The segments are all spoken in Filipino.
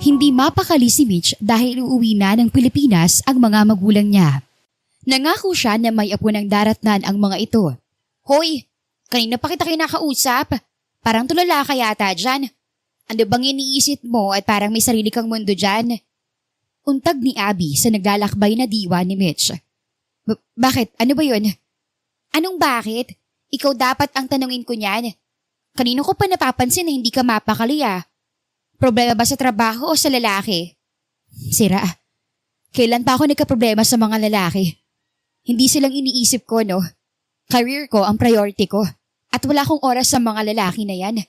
Hindi mapakali si Mitch dahil uuwi na ng Pilipinas ang mga magulang niya. Nangako siya na may apo ng daratnan ang mga ito. Hoy, kanina pa kita kinakausap. Parang tulala ka yata dyan. Ano bang iniisip mo at parang may sarili kang mundo dyan? Untag ni Abby sa naglalakbay na diwa ni Mitch. Bakit? Ano ba yun? Anong bakit? Ikaw dapat ang tanungin ko niyan. Kanino ko pa napapansin na hindi ka mapakali ah. Problema ba sa trabaho o sa lalaki? Sira. Kailan pa ako nagka-problema sa mga lalaki? Hindi silang iniisip ko, no? Career ko ang priority ko. At wala akong oras sa mga lalaki na yan.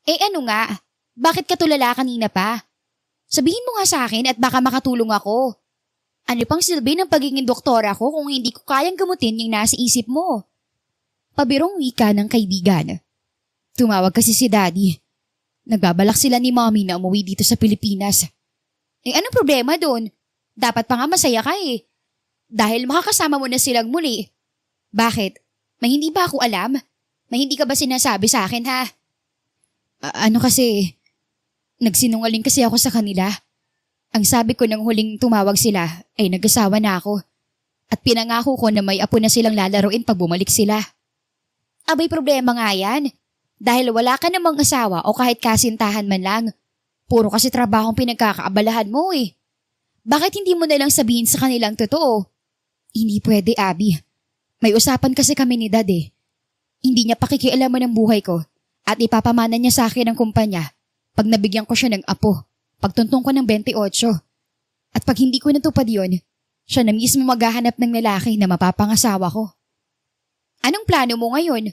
Eh ano nga? Bakit ka tulala kanina pa? Sabihin mo nga sa akin at baka makatulong ako. Ano pang silbi ng pagiging doktora ko kung hindi ko kayang gamutin yung nasa isip mo? Pabirong wika ng kaibigan. Tumawag kasi si Daddy. Nagbabalak sila ni Mommy na umuwi dito sa Pilipinas. Eh anong problema doon? Dapat pa nga masaya ka eh. Dahil makakasama mo na silang muli. Bakit? May hindi ba ako alam? May hindi ka ba sinasabi sa akin ha? Ano kasi, nagsinungaling kasi ako sa kanila. Ang sabi ko nang huling tumawag sila ay nag-asawa na ako. At pinangako ko na may apo na silang lalaruin pag bumalik sila. Abay problema nga yan. Dahil wala ka namang asawa o kahit kasintahan man lang. Puro kasi trabahong pinagkakaabalahan mo eh. Bakit hindi mo nalang sabihin sa kanilang totoo? Hindi pwede, Abby. May usapan kasi kami ni Dad eh. Hindi niya pakikialaman ng buhay ko at ipapamana niya sa akin ang kumpanya pag nabigyan ko siya ng apo, pagtuntong ko ng 28. At pag hindi ko natupad yon, siya na mismo maghahanap ng lalaki na mapapangasawa ko. Anong plano mo ngayon?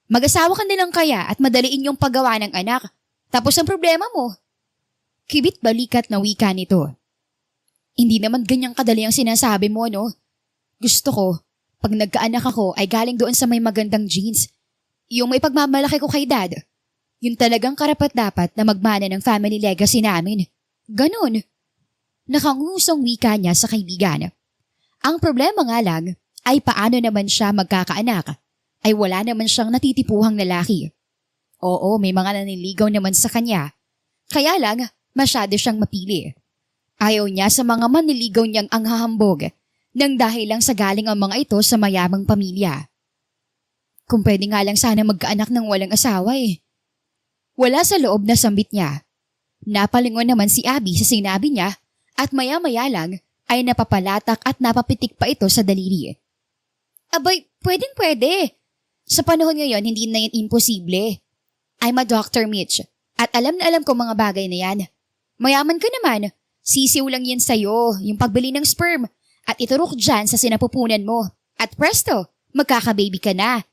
Mag-asawa ka nilang kaya at madaliin yung paggawa ng anak. Tapos ang problema mo. Kibit balikat na wika nito. Hindi naman ganyang kadali ang sinasabi mo, no? Gusto ko, pag nagkaanak ako ay galing doon sa may magandang genes. Yung may pagmamalaki ko kay Dad. Yung talagang karapat-dapat na magmana ng family legacy namin. Ganon. Nakangusong wika niya sa kaibigan. Ang problema nga lang ay paano naman siya magkakaanak. Ay wala naman siyang natitipuhang lalaki. Oo, may mga naniligaw naman sa kanya. Kaya lang, masyado siyang mapili. Ayaw niya sa mga maniligaw niyang anghahambog nang dahil lang sa galing ang mga ito sa mayamang pamilya. Kung pwede nga lang sana magkaanak ng walang asawa eh. Wala sa loob na sambit niya. Napalingon naman si Abby sa sinabi niya at maya-maya lang ay napapalatak at napapitik pa ito sa daliri. Abay, pwedeng-pwede. Sa panahon ngayon, hindi na yan imposible. I'm a Dr. Mitch at alam na alam ko mga bagay na yan. Mayaman ka naman. Sisiw lang yan sa'yo, yung pagbili ng sperm at iturok dyan sa sinapupunan mo. At presto, magkakababy ka na.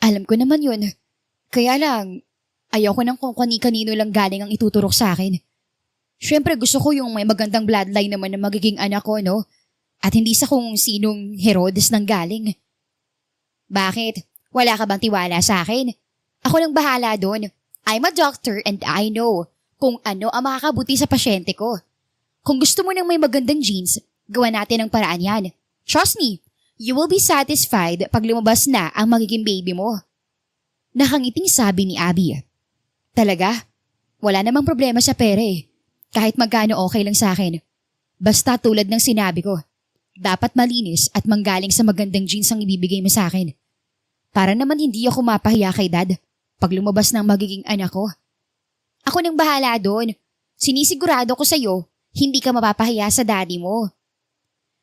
Alam ko naman yun. Kaya lang, ayaw ko nang kung kanino lang galing ang ituturok sa akin. Siyempre gusto ko yung may magandang bloodline naman na magiging anak ko, no? At hindi sa kung sinong Herodes nang galing. Bakit? Wala ka bang tiwala sa akin? Ako nang bahala doon. I'm a doctor and I know kung ano ang makakabuti sa pasyente ko. Kung gusto mo ng may magandang genes, gawa natin ang paraan yan. Trust me, you will be satisfied pag lumabas na ang magiging baby mo. Nakangiting sabi ni Abby. Talaga? Wala namang problema sa pera eh. Kahit magkano okay lang sa akin. Basta tulad ng sinabi ko, dapat malinis at manggaling sa magandang genes ang ibibigay mo sa akin. Para naman hindi ako mapahiya kay Dad pag lumabas ng magiging anak ko. Ako nang bahala doon. Sinisigurado ko sa'yo, hindi ka mapapahiya sa daddy mo.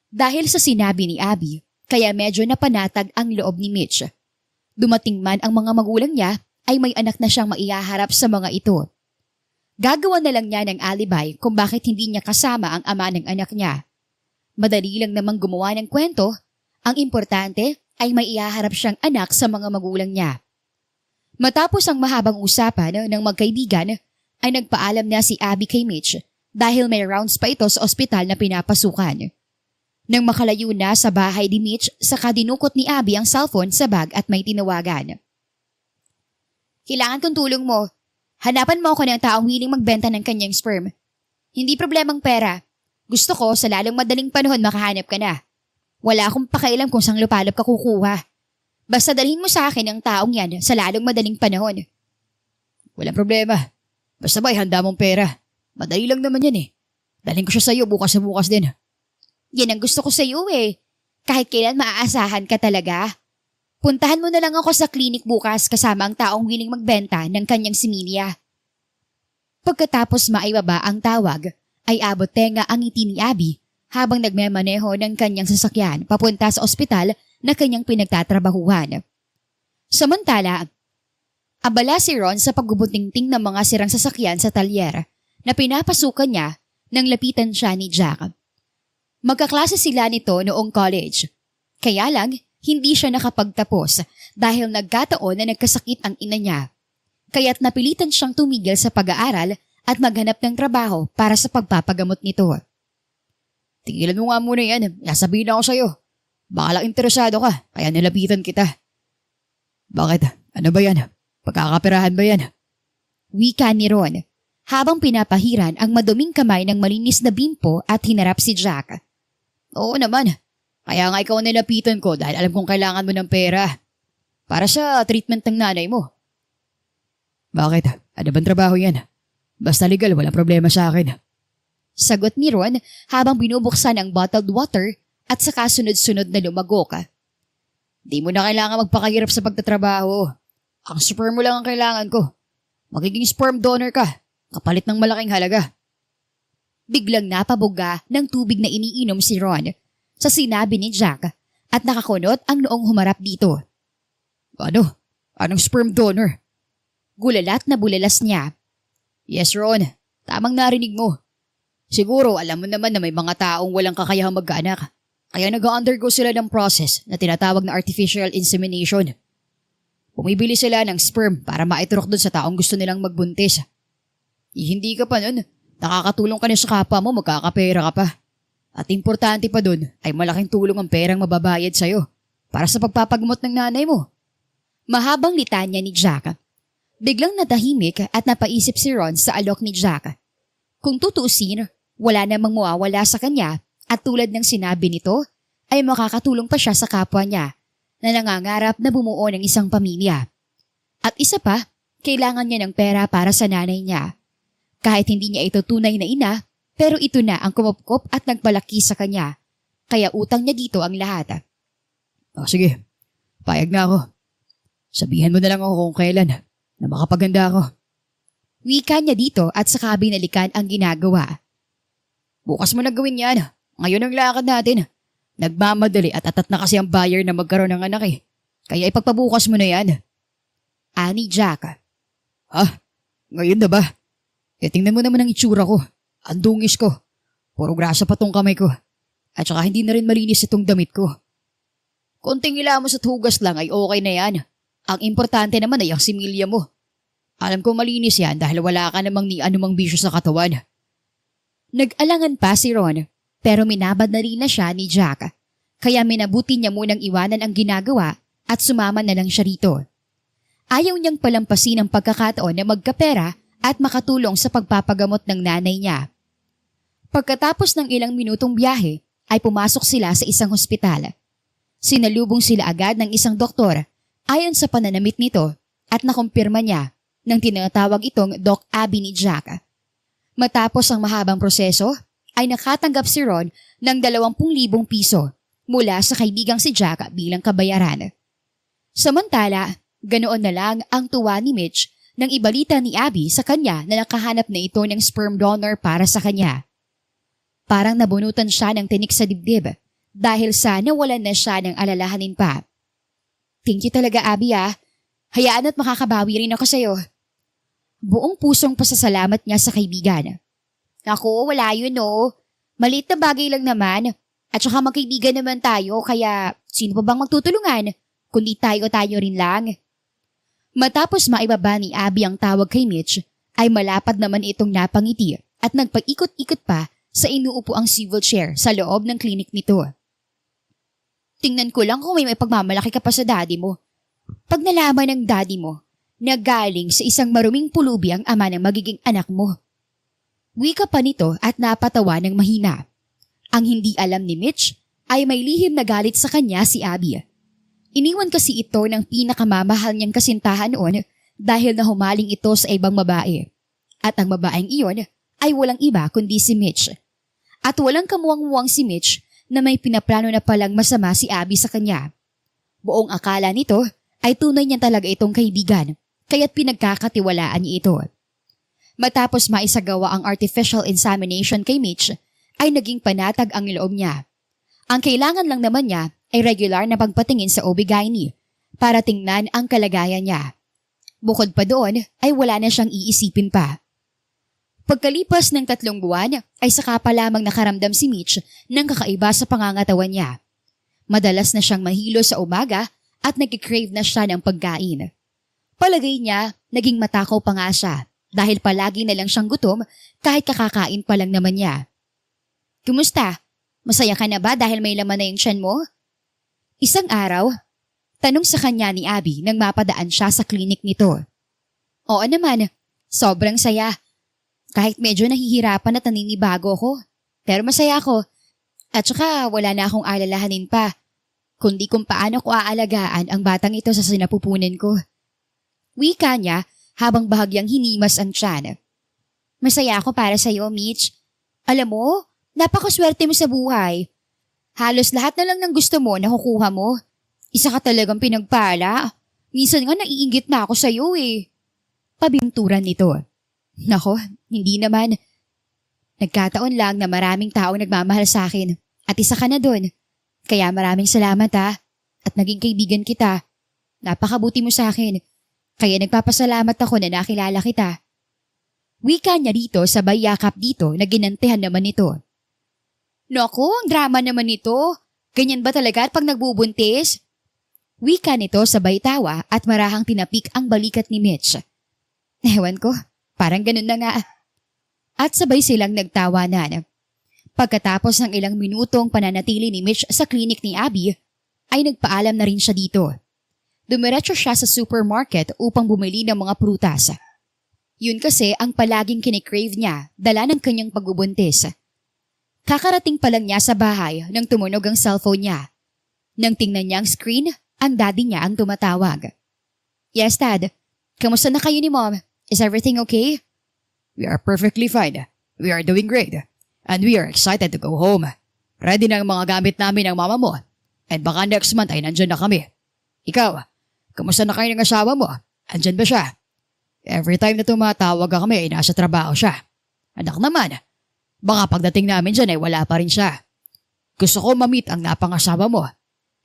Dahil sa sinabi ni Abby, kaya medyo napanatag ang loob ni Mitch. Dumating man ang mga magulang niya, ay may anak na siyang maihaharap sa mga ito. Gagawa na lang niya ng alibi kung bakit hindi niya kasama ang ama ng anak niya. Madali lang namang gumawa ng kwento, ang importante ay may ihaharap siyang anak sa mga magulang niya. Matapos ang mahabang usapan ng magkaibigan, ay nagpaalam na si Abby kay Mitch dahil may rounds pa ito sa ospital na pinapasukan. Nang makalayo na sa bahay ni Mitch, saka dinukot ni Abby ang cellphone sa bag at may tinawagan. Kailangan kong tulong mo. Hanapan mo ako ng taong willing magbenta ng kanyang sperm. Hindi problemang pera. Gusto ko sa lalong madaling panahon makahanap ka na. Wala akong pakialam kung saan lupalop ka kukuha. Basta dalhin mo sa akin ang taong yan sa lalong madaling panahon. Walang problema. Basta ba'y handa mong pera. Madali lang naman yan eh. Dalhin ko siya sa'yo bukas na bukas din. Yan ang gusto ko sa'yo eh. Kahit kailan maaasahan ka talaga. Puntahan mo na lang ako sa klinik bukas kasama ang taong willing magbenta ng kanyang similya. Pagkatapos maibaba ang tawag, ay abot tenga ang ngiti ni Abby habang nagmemaneho ng kanyang sasakyan papunta sa ospital na kanyang pinagtatrabahuhan. Samantala, abala si Ron sa pagbubuntingting ng mga sirang sasakyan sa talyer na pinapasukan niya nang lapitan siya ni Jack. Magkaklase sila nito noong college. Kaya lang, hindi siya nakapagtapos dahil nagkataon na nagkasakit ang ina niya. Kaya't napilitan siyang tumigil sa pag-aaral at maghanap ng trabaho para sa pagpapagamot nito. Tigilan mo nga muna yan. Nasabihin ako sa'yo. Baka lang interesado ka, kaya nilapitan kita. Bakit? Ano ba yan? Pagkakaperahan ba yan? Wika ni Ron, habang pinapahiran ang maduming kamay ng malinis na bimpo at hinarap si Jack. Oo naman. Kaya nga ikaw nilapitan ko dahil alam kong kailangan mo ng pera. Para sa treatment ng nanay mo. Bakit? Ano bang trabaho yan? Basta legal, walang problema sa akin. Sagot ni Ron habang binubuksan ang bottled water at saka sunod-sunod na lumagok. Di mo na kailangan magpakahirap sa pagtatrabaho. Ang sperm mo lang ang kailangan ko. Magiging sperm donor ka, kapalit ng malaking halaga. Biglang napabuga ng tubig na iniinom si Ron sa sinabi ni Jack at nakakunot ang noong humarap dito. Ano? Anong sperm donor? Gulalat na bulalas niya. Yes, Ron. Tamang narinig mo. Siguro alam mo naman na may mga taong walang kakayahang magkaanak. Kaya nag-undergo sila ng process na tinatawag na artificial insemination. Bumibili sila ng sperm para maiturok dun sa taong gusto nilang magbuntis. Hindi ka pa nun. Nakakatulong ka na sa kapwa mo, magkakapera ka pa. At importante pa dun ay malaking tulong ang perang mababayad sa'yo para sa pagpapagamot ng nanay mo. Mahabang litanya ni Jack. Biglang natahimik at napaisip si Ron sa alok ni Jack. Kung tutuusin, wala namang mawawala sa kanya at tulad ng sinabi nito, ay makakatulong pa siya sa kapwa niya na nangangarap na bumuo ng isang pamilya. At isa pa, kailangan niya ng pera para sa nanay niya. Kahit hindi niya ito tunay na ina, pero ito na ang kumupkop at nagpalaki sa kanya. Kaya utang niya dito ang lahat. Sige, payag na ako. Sabihan mo na lang ako kung kailan na makapaganda ako. Wika niya dito at saka binalikan ang ginagawa. Bukas mo na gawin yan. Ngayon ang lakad natin. Nagmamadali at atat na kasi ang buyer na magkaroon ng anak eh. Kaya ipagpabukas mo na yan. Ani Jack. Ha? Ngayon na ba? Tingnan mo naman ang itsura ko. Ang dungis ko. Puro grasa pa tong kamay ko. At saka hindi na rin malinis itong damit ko. Konting ilamos at hugas lang ay okay na yan. Ang importante naman ay ang similya mo. Alam ko malinis yan dahil wala ka namang ni anumang bisyo sa katawan. Nag-alangan pa si Ron pero minabad na rin na siya ni Jack. Kaya minabuti niya munang iwanan ang ginagawa at sumama na lang siya rito. Ayaw niyang palampasin ang pagkakataon na magkapera at makatulong sa pagpapagamot ng nanay niya. Pagkatapos ng ilang minutong biyahe ay pumasok sila sa isang hospital. Sinalubong sila agad ng isang doktor ayon sa pananamit nito at nakumpirma niya nang tinatawag itong Doc Abby ni Jack. Matapos ang mahabang proseso, ay nakatanggap si Ron ng 20,000 piso mula sa kaibigang si Jack bilang kabayaran. Samantala, ganoon na lang ang tuwa ni Mitch nang ibalita ni Abby sa kanya na nakahanap na ito ng sperm donor para sa kanya. Parang nabunutan siya ng tinik sa dibdib dahil sa nawalan na siya ng alalahanin pa. Thank you talaga, Abby ah. Hayaan at makakabawi rin ako sa'yo. Buong pusong pasasalamat niya sa kaibigan. Naku, wala yun no. Maliit na bagay lang naman. At saka magkaibigan naman tayo kaya sino pa bang magtutulungan? Kundi tayo rin lang. Matapos maibaba ni Abby ang tawag kay Mitch, ay malapad naman itong napangiti at nagpaikot-ikot pa sa inuupuang swivel chair sa loob ng klinik nito. Tingnan ko lang kung may pagmamalaki ka pa sa daddy mo. Pag nalaman ng daddy mo, nagaling sa isang maruming pulubi ang ama ng magiging anak mo. Wika pa nito at napatawa ng mahina. Ang hindi alam ni Mitch ay may lihim na galit sa kanya si Abby. Iniwan kasi ito ng pinakamamahal niyang kasintahan noon dahil nahumaling ito sa ibang babae. At ang babaeng iyon ay walang iba kundi si Mitch. At walang kamuwang-muwang si Mitch na may pinaplano na palang masama si Abby sa kanya. Buong akala nito ay tunay niya talaga itong kaibigan, kaya't pinagkakatiwalaan niya ito. Matapos maisagawa ang artificial insemination kay Mitch, ay naging panatag ang loob niya. Ang kailangan lang naman niya ay regular na pagpatingin sa OB-GYN para tingnan ang kalagayan niya. Bukod pa doon ay wala na siyang iisipin pa. Pagkalipas ng 3 buwan ay saka pa lamang nakaramdam si Mitch ng kakaiba sa pangangatawan niya. Madalas na siyang mahilo sa umaga at nag-crave na siya ng pagkain. Palagay niya, naging matakaw pa nga siya dahil palagi na lang siyang gutom kahit kakakain pa lang naman niya. Kumusta? Masaya ka na ba dahil may laman na yung tiyan mo? Isang araw, tanong sa kanya ni Abby nang mapadaan siya sa klinik nito. Oo naman, sobrang saya. Kahit medyo nahihirapan at naninibago ko. Pero masaya ako. At saka wala na akong alalahanin pa. Kundi kung paano ko aalagaan ang batang ito sa sinapupunan ko. Wika niya habang bahagyang hinimas ang tiyan. Masaya ako para sa iyo, Mitch. Alam mo, napakaswerte mo sa buhay. Halos lahat na lang ng gusto mo nakukuha mo. Isa ka talagang pinagpala. Minsan nga naiinggit na ako sa iyo eh. Pabinturan nito. Nako, hindi naman. Nagkataon lang na maraming taong nagmamahal sa akin at isa ka na dun. Kaya maraming salamat ha. At naging kaibigan kita. Napakabuti mo sa akin. Kaya nagpapasalamat ako na nakilala kita. Wika niya dito sabay yakap dito na ginantihan naman nito. Naku, ang drama naman nito. Ganyan ba talaga pag nagbubuntis? Wika nito sabay tawa at marahang tinapik ang balikat ni Mitch. Ewan ko, parang ganun na nga. At sabay silang nagtawanan. Pagkatapos ng ilang minutong pananatili ni Mitch sa klinik ni Abby, ay nagpaalam na rin siya dito. Dumiretso siya sa supermarket upang bumili ng mga prutas. Yun kasi ang palaging kinikrave niya dala ng kanyang pagbubuntis. Kakarating pa lang niya sa bahay nang tumunog ang cellphone niya. Nang tingnan niya ang screen, ang daddy niya ang tumatawag. Yes, Dad. Kamusta na kayo ni Mom? Is everything okay? We are perfectly fine. We are doing great. And we are excited to go home. Ready na ang mga gamit namin ng mama mo. And baka next month ay nandyan na kami. Ikaw, kamusta na kayo ng asawa mo? Andyan ba siya? Every time na tumatawag kami ay nasa trabaho siya. Anak naman, baka pagdating namin dyan ay wala pa rin siya. Gusto ko ma-meet ang napangasawa mo.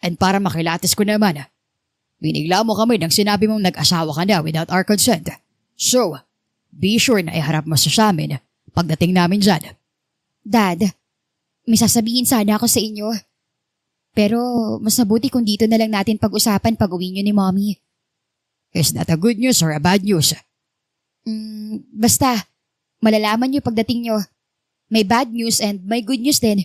And para makilatis ko naman, binigla mo kami nang sinabi mong nag-asawa ka na without our consent. So, be sure na iharap mo sa amin pagdating namin dyan. Dad, may sasabihin sana ako sa inyo. Pero mas mabuti kung dito na lang natin pag-usapan pag uwi niyo ni Mommy. Is that a good news or a bad news? Basta, malalaman niyo pagdating niyo. May bad news and may good news din.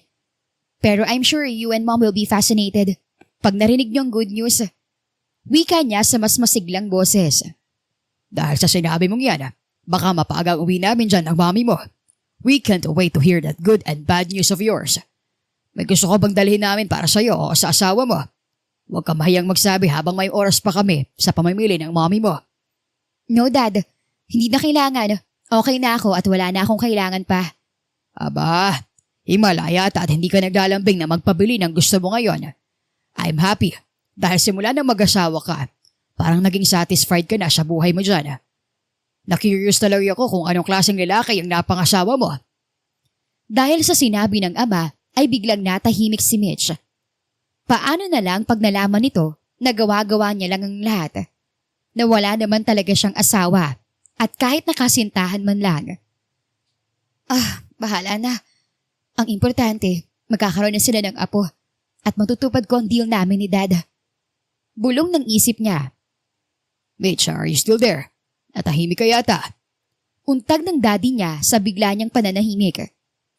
Pero I'm sure you and Mom will be fascinated pag narinig niyo ang good news. Wika niya sa mas masiglang boses. Dahil sa sinabi mong yan, baka mapaagang uwi namin dyan ang mami mo. We can't wait to hear that good and bad news of yours. May gusto ko bang dalhin namin para sa'yo o sa asawa mo? Huwag ka mahiyang magsabi habang may oras pa kami sa pamimili ng mami mo. No, Dad. Hindi na kailangan. Okay na ako at wala na akong kailangan pa. Aba, himala yata at hindi ka naglalambing na magpabili ng gusto mo ngayon. I'm happy dahil simula na mag-asawa ka, parang naging satisfied ka na sa buhay mo dyan. Na-curious talaga ako kung anong klaseng lalaki ang napangasawa mo. Dahil sa sinabi ng ama, ay biglang natahimik si Mitch. Paano na lang pag nalaman nito na gawa-gawa niya lang ang lahat? Na wala naman talaga siyang asawa at kahit nakasintahan man lang. Bahala na. Ang importante, magkakaroon na sila ng apo at matutupad ko ang deal namin ni Dad. Bulong ng isip niya. Mitch, are you still there? Natahimik ka yata. Untag ng daddy niya sa bigla niyang pananahimik.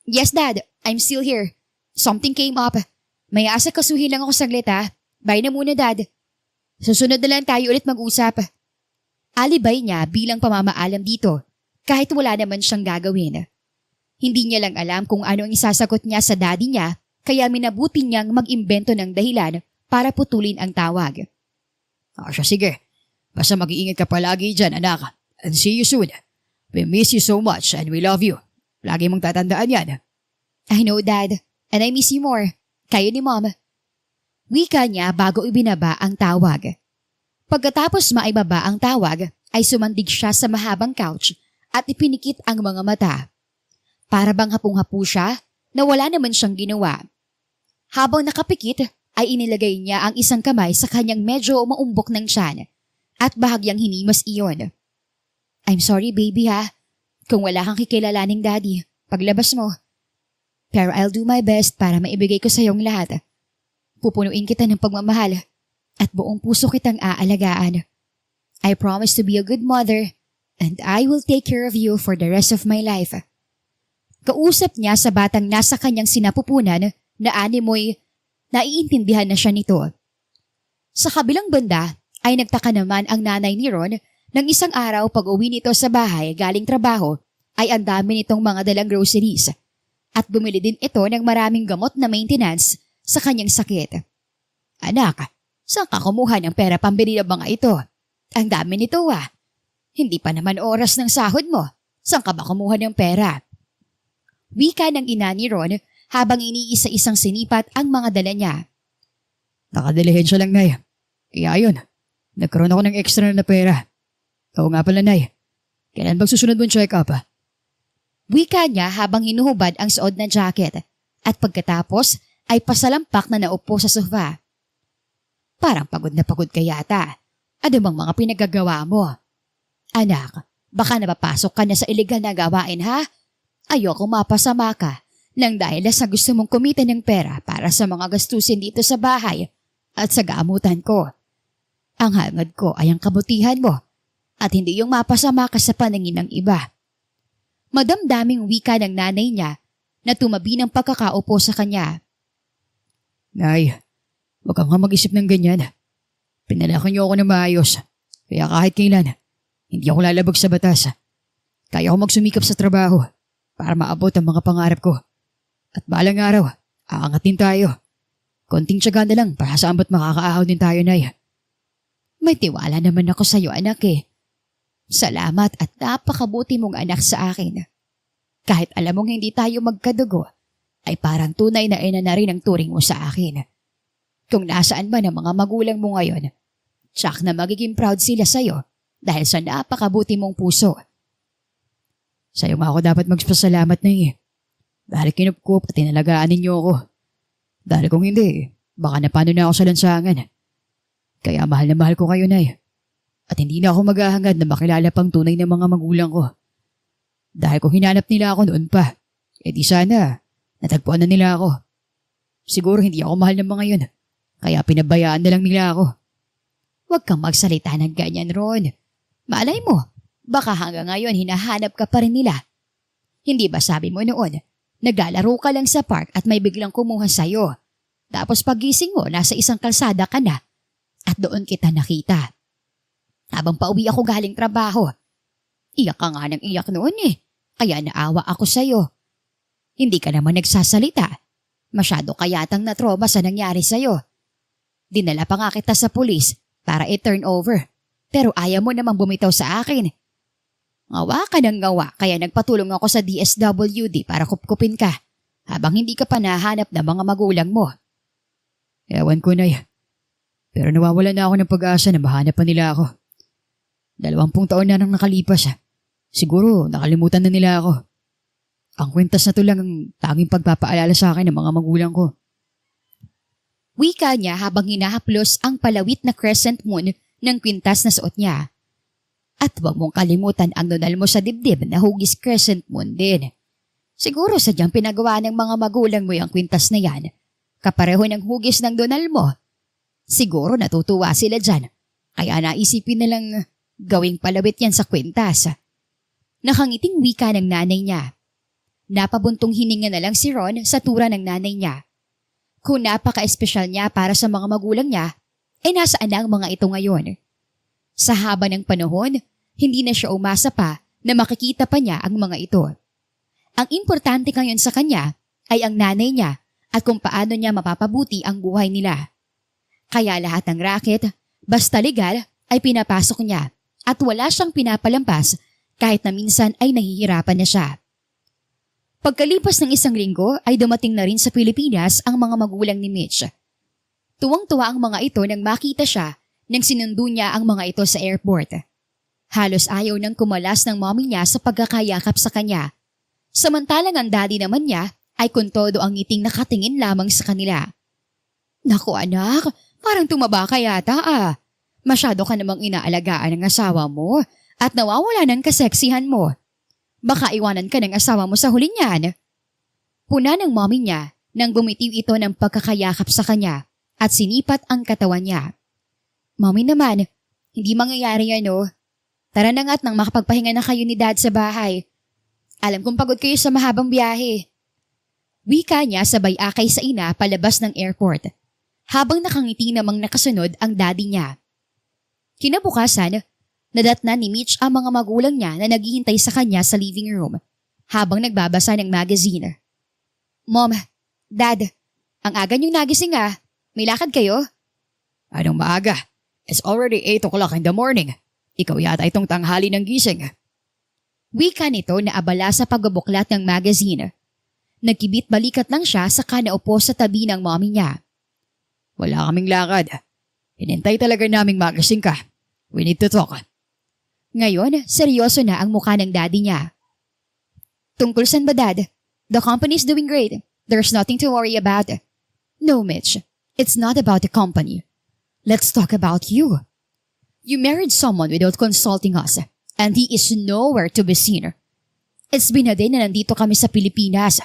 Yes, Dad. I'm still here. Something came up. May asakasuhin lang ako saglit ha. Bye na muna, Dad. Susunod na lang tayo ulit mag-usap. Alibay niya bilang pamamaalam dito kahit wala naman siyang gagawin. Hindi niya lang alam kung ano ang isasagot niya sa daddy niya kaya minabuti niyang mag-imbento ng dahilan para putulin ang tawag. Sige. Basta mag-iingat ka palagi dyan, anak. And see you soon. We miss you so much and we love you. Lagi mong tatandaan yan. I know, Dad. And I miss you more. Kayo ni Mom. Wika niya bago ibinaba ang tawag. Pagkatapos maibaba ang tawag, ay sumandig siya sa mahabang couch at ipinikit ang mga mata. Para bang hapong-hapo siya na wala naman siyang ginawa. Habang nakapikit, ay inilagay niya ang isang kamay sa kanyang medyo maumbok ng tiyan at bahagyang hinimas iyon. I'm sorry baby ha, kung wala kang kikilalaning daddy, paglabas mo. Pero I'll do my best para maibigay ko sa iyong lahat. Pupunuin kita ng pagmamahal at buong puso kitang aalagaan. I promise to be a good mother and I will take care of you for the rest of my life. Kausap niya sa batang nasa kanyang sinapupunan na animoy naiintindihan na siya nito. Sa kabilang banda ay nagtaka naman ang nanay ni Ron nang isang araw pag-uwi nito sa bahay galing trabaho ay ang dami nitong mga dalang groceries at bumili din ito ng maraming gamot na maintenance sa kanyang sakit. Anak, saan ka kumuha ng pera pambili ng mga ito? Ang dami nito ah. Hindi pa naman oras ng sahod mo. Saan ka ba kumuha ng pera? Wika ng ina ni Ron habang iniisa-isang sinipat ang mga dala niya. Nakadilihensya lang, Nay. Kaya ayun, nagkaroon ako ng extra na pera. Oo nga pala, Nay. Kailan bang susunod mong check-up? Wika niya habang hinuhubad ang suot na jacket at pagkatapos ay pasalampak na naupo sa sofa. Parang pagod na pagod ka yata. Ano bang mga pinagagawa mo? Anak, baka napapasok ka na sa iligal na gawain ha? Ayoko mapasama ka nang dahil sa gusto mong kumita ng pera para sa mga gastusin dito sa bahay at sa gamutan ko. Ang hangad ko ay ang kabutihan mo at hindi yung mapasama ka sa paningin ng iba. Madamdaming wika ng nanay niya na tumabi ng pagkakaupo sa kanya. Nay, wag kang mag-isip ng ganyan. Pinalaki niyo ako ng maayos. Kaya kahit kailan, hindi ako lalabag sa batas. Kaya ako magsumikap sa trabaho para maabot ang mga pangarap ko. At balang araw, aangatin tayo. Konting tiyaga na lang para saan ba't makakaahaw din tayo, Nay. May tiwala naman ako sa iyo, anak eh. Salamat at napakabuti mong anak sa akin. Kahit alam mong hindi tayo magkadugo, ay parang tunay na ina na rin ang turing mo sa akin. Kung nasaan man ang mga magulang mo ngayon, tsak na magiging proud sila sa iyo dahil sa napakabuti mong puso. Sa'yo nga ako dapat magpasalamat, Nay. Dahil kinupkup at tinalagaan ninyo ako. Dahil kung hindi, baka napano na ako sa lansangan. Kaya mahal na mahal ko kayo, Nay. At hindi na ako maghahangad na makilala pang tunay ng mga magulang ko. Dahil kung hinanap nila ako noon pa, edi sana, natagpuan na nila ako. Siguro hindi ako mahal ng mga yun, kaya pinabayaan na lang nila ako. Huwag kang magsalita ng ganyan, Ron. Malay mo, baka hanggang ngayon hinahanap ka pa rin nila. Hindi ba sabi mo noon, naglalaro ka lang sa park at may biglang kumuha sa'yo. Tapos pagising mo, nasa isang kalsada ka na. At doon kita nakita. Habang pauwi ako galing trabaho. Iyak ka nga ng iyak noon eh. Kaya naawa ako sa'yo. Hindi ka naman nagsasalita. Masyado ka yatang na-trauma sa nangyari sa'yo. Dinala pa nga kita sa pulis para i-turn over. Pero ayaw mo namang bumitaw sa akin. Ngawa ka ng ngawa kaya nagpatulong ako sa DSWD para kupkupin ka habang hindi ka pa nahanap ng mga magulang mo. Ewan ko, Nay. Pero nawawala na ako ng pag-asa na mahanap pa nila ako. 20 taon na nang nakalipas. Siguro nakalimutan na nila ako. Ang kwintas na to lang ang tanging pagpapaalala sa akin ng mga magulang ko. Wika niya habang hinahaplos ang palawit na crescent moon ng kwintas na suot niya. At huwag mong kalimutan ang nunal mo sa dibdib na hugis crescent moon din. Siguro sadyang pinagawa ng mga magulang mo yung kwintas na yan. Kapareho ng hugis ng donal mo. Siguro natutuwa sila dyan. Kaya naisipin na lang gawing palawit yan sa kwintas. Nakangiting wika ng nanay niya. Napabuntong hininga na lang si Ron sa tura ng nanay niya. Kung napaka-espesyal niya para sa mga magulang niya, ay nasaan na ang mga ito ngayon? Sa haba ng panahon, hindi na siya umasa pa na makikita pa niya ang mga ito. Ang importante ngayon sa kanya ay ang nanay niya at kung paano niya mapapabuti ang buhay nila. Kaya lahat ng racket, basta legal, ay pinapasok niya at wala siyang pinapalampas kahit na minsan ay nahihirapan na siya. Pagkalipas ng 1 linggo ay dumating na rin sa Pilipinas ang mga magulang ni Mitch. Tuwang-tuwa ang mga ito nang makita siya nang sinundo niya ang mga ito sa airport. Halos ayaw nang kumalas ng mommy niya sa pagkakayakap sa kanya. Samantalang ang daddy naman niya ay kuntodo ang ngiting nakatingin lamang sa kanila. Naku anak, parang tumaba ka yata ah. Masyado ka namang inaalagaan ng asawa mo at nawawala ng kaseksihan mo. Baka iwanan ka ng asawa mo sa huli niyan. Puna ng mommy niya nang bumitiw ito ng pagkakayakap sa kanya at sinipat ang katawan niya. Mommy naman, hindi mangyayari yan oh. Tara na nga't nang makapagpahinga na kayo ni dad sa bahay. Alam kong pagod kayo sa mahabang biyahe. Wika niya sabay akay sa ina palabas ng airport, habang nakangiti namang nakasunod ang daddy niya. Kinabukasan, nadatnan ni Mitch ang mga magulang niya na naghihintay sa kanya sa living room, habang nagbabasa ng magazine. Mom, Dad, ang aga niyong nagising ah. May lakad kayo? Anong maaga? It's already 8 o'clock in the morning. Ikaw yata itong tanghali ng gising. Wika nito na abala sa pagbubuklat ng magazine. Nagkibit balikat lang siya sa kanaupo sa tabi ng mommy niya. Wala kaming lakad. Hinintay talaga naming magising ka. We need to talk. Ngayon, seryoso na ang mukha ng daddy niya. Tungkol saan ba, Dad? The company is doing great. There's nothing to worry about. No, Mitch. It's not about the company. Let's talk about you. You married someone without consulting us, and he is nowhere to be seen. It's been a day na nandito kami sa Pilipinas,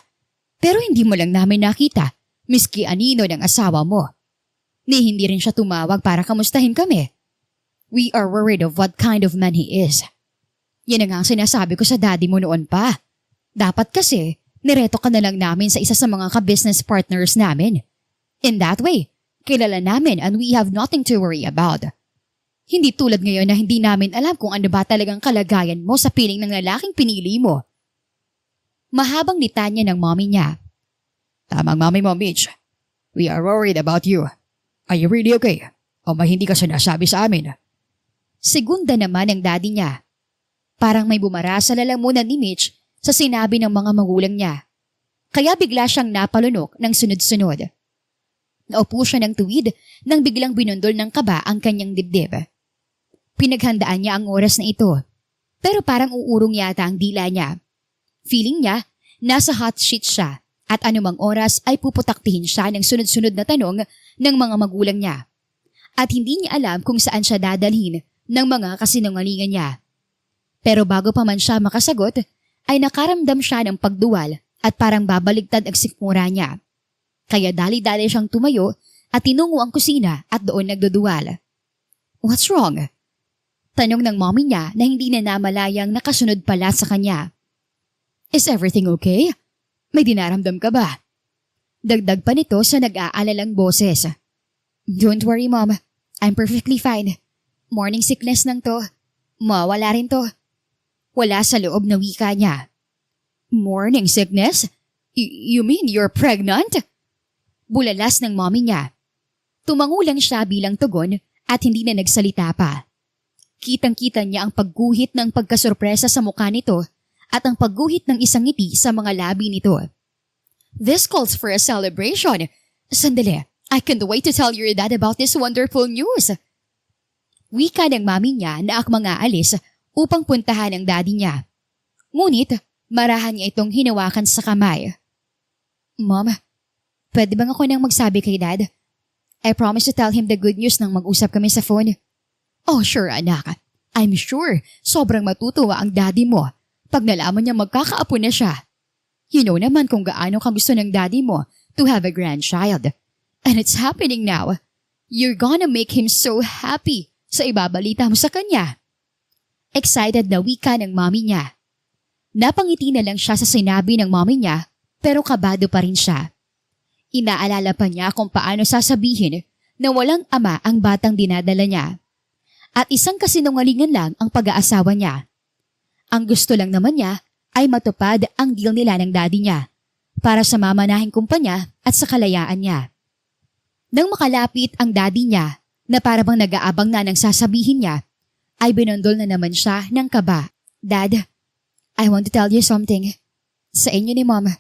pero hindi mo lang namin nakita, miski anino ng asawa mo. Ni hindi rin siya tumawag para kamustahin kami. We are worried of what kind of man he is. Yan ang sinasabi ko sa daddy mo noon pa. Dapat kasi, nireto ka na lang namin sa isa sa mga ka-business partners namin. In that way, kilala namin and we have nothing to worry about. Hindi tulad ngayon na hindi namin alam kung ano ba talagang kalagayan mo sa piling ng lalaking pinili mo. Mahabang litanya ng mommy niya. Tamang mami mo, Mitch. We are worried about you. Are you really okay? O may hindi ka sinasabi sa amin? Segunda naman ang daddy niya. Parang may bumara sa lalamunan ni Mitch sa sinabi ng mga magulang niya. Kaya bigla siyang napalunok ng sunod-sunod. Naupo siya ng tuwid nang biglang binundol ng kaba ang kanyang dibdib. Pinaghandaan niya ang oras na ito, pero parang uurong yata ang dila niya. Feeling niya, nasa hot sheet siya at anumang oras ay puputaktihin siya ng sunod-sunod na tanong ng mga magulang niya. At hindi niya alam kung saan siya dadalhin ng mga kasinungalingan niya. Pero bago pa man siya makasagot, ay nakaramdam siya ng pagduwal at parang babaligtad ang sikmura niya. Kaya dali-dali siyang tumayo at tinungo ang kusina at doon nagduduwal. What's wrong? Tanong ng mommy niya na hindi na namalayang nakasunod pala sa kanya. Is everything okay? May dinaramdam ka ba? Dagdag pa nito sa nag-aalalang boses. Don't worry, Mom. I'm perfectly fine. Morning sickness lang to. Mawala rin to. Wala sa loob na wika niya. Morning sickness? You mean you're pregnant? Bulalas ng mommy niya. Tumangulang siya bilang tugon at hindi na nagsalita pa. Kitang-kita niya ang pagguhit ng pagkasurpresa sa mukha nito at ang pagguhit ng isang ngiti sa mga labi nito. This calls for a celebration. Sandali, I can't wait to tell your dad about this wonderful news. Wika ng mami niya na akmang aalis upang puntahan ang daddy niya. Ngunit, marahan niya itong hinawakan sa kamay. Mom, pwede bang ako nang magsabi kay Dad? I promise to tell him the good news nang mag-usap kami sa phone. Oh sure anak, I'm sure sobrang matutuwa ang daddy mo pag nalaman niya magkakaapo na siya. You know naman kung gaano ka gusto ng daddy mo to have a grandchild. And it's happening now. You're gonna make him so happy sa ibabalita mo sa kanya. Excited na wika ng mami niya. Napangiti na lang siya sa sinabi ng mami niya pero kabado pa rin siya. Inaalala pa niya kung paano sasabihin na walang ama ang batang dinadala niya. At isang kasinungalingan lang ang pag-aasawa niya. Ang gusto lang naman niya ay matupad ang deal nila ng daddy niya para sa mamanahing kumpanya at sa kalayaan niya. Nang makalapit ang daddy niya na para bang nag-aabang na ng sasabihin niya, ay binundol na naman siya ng kaba. Dad, I want to tell you something. Sa inyo ni Mom.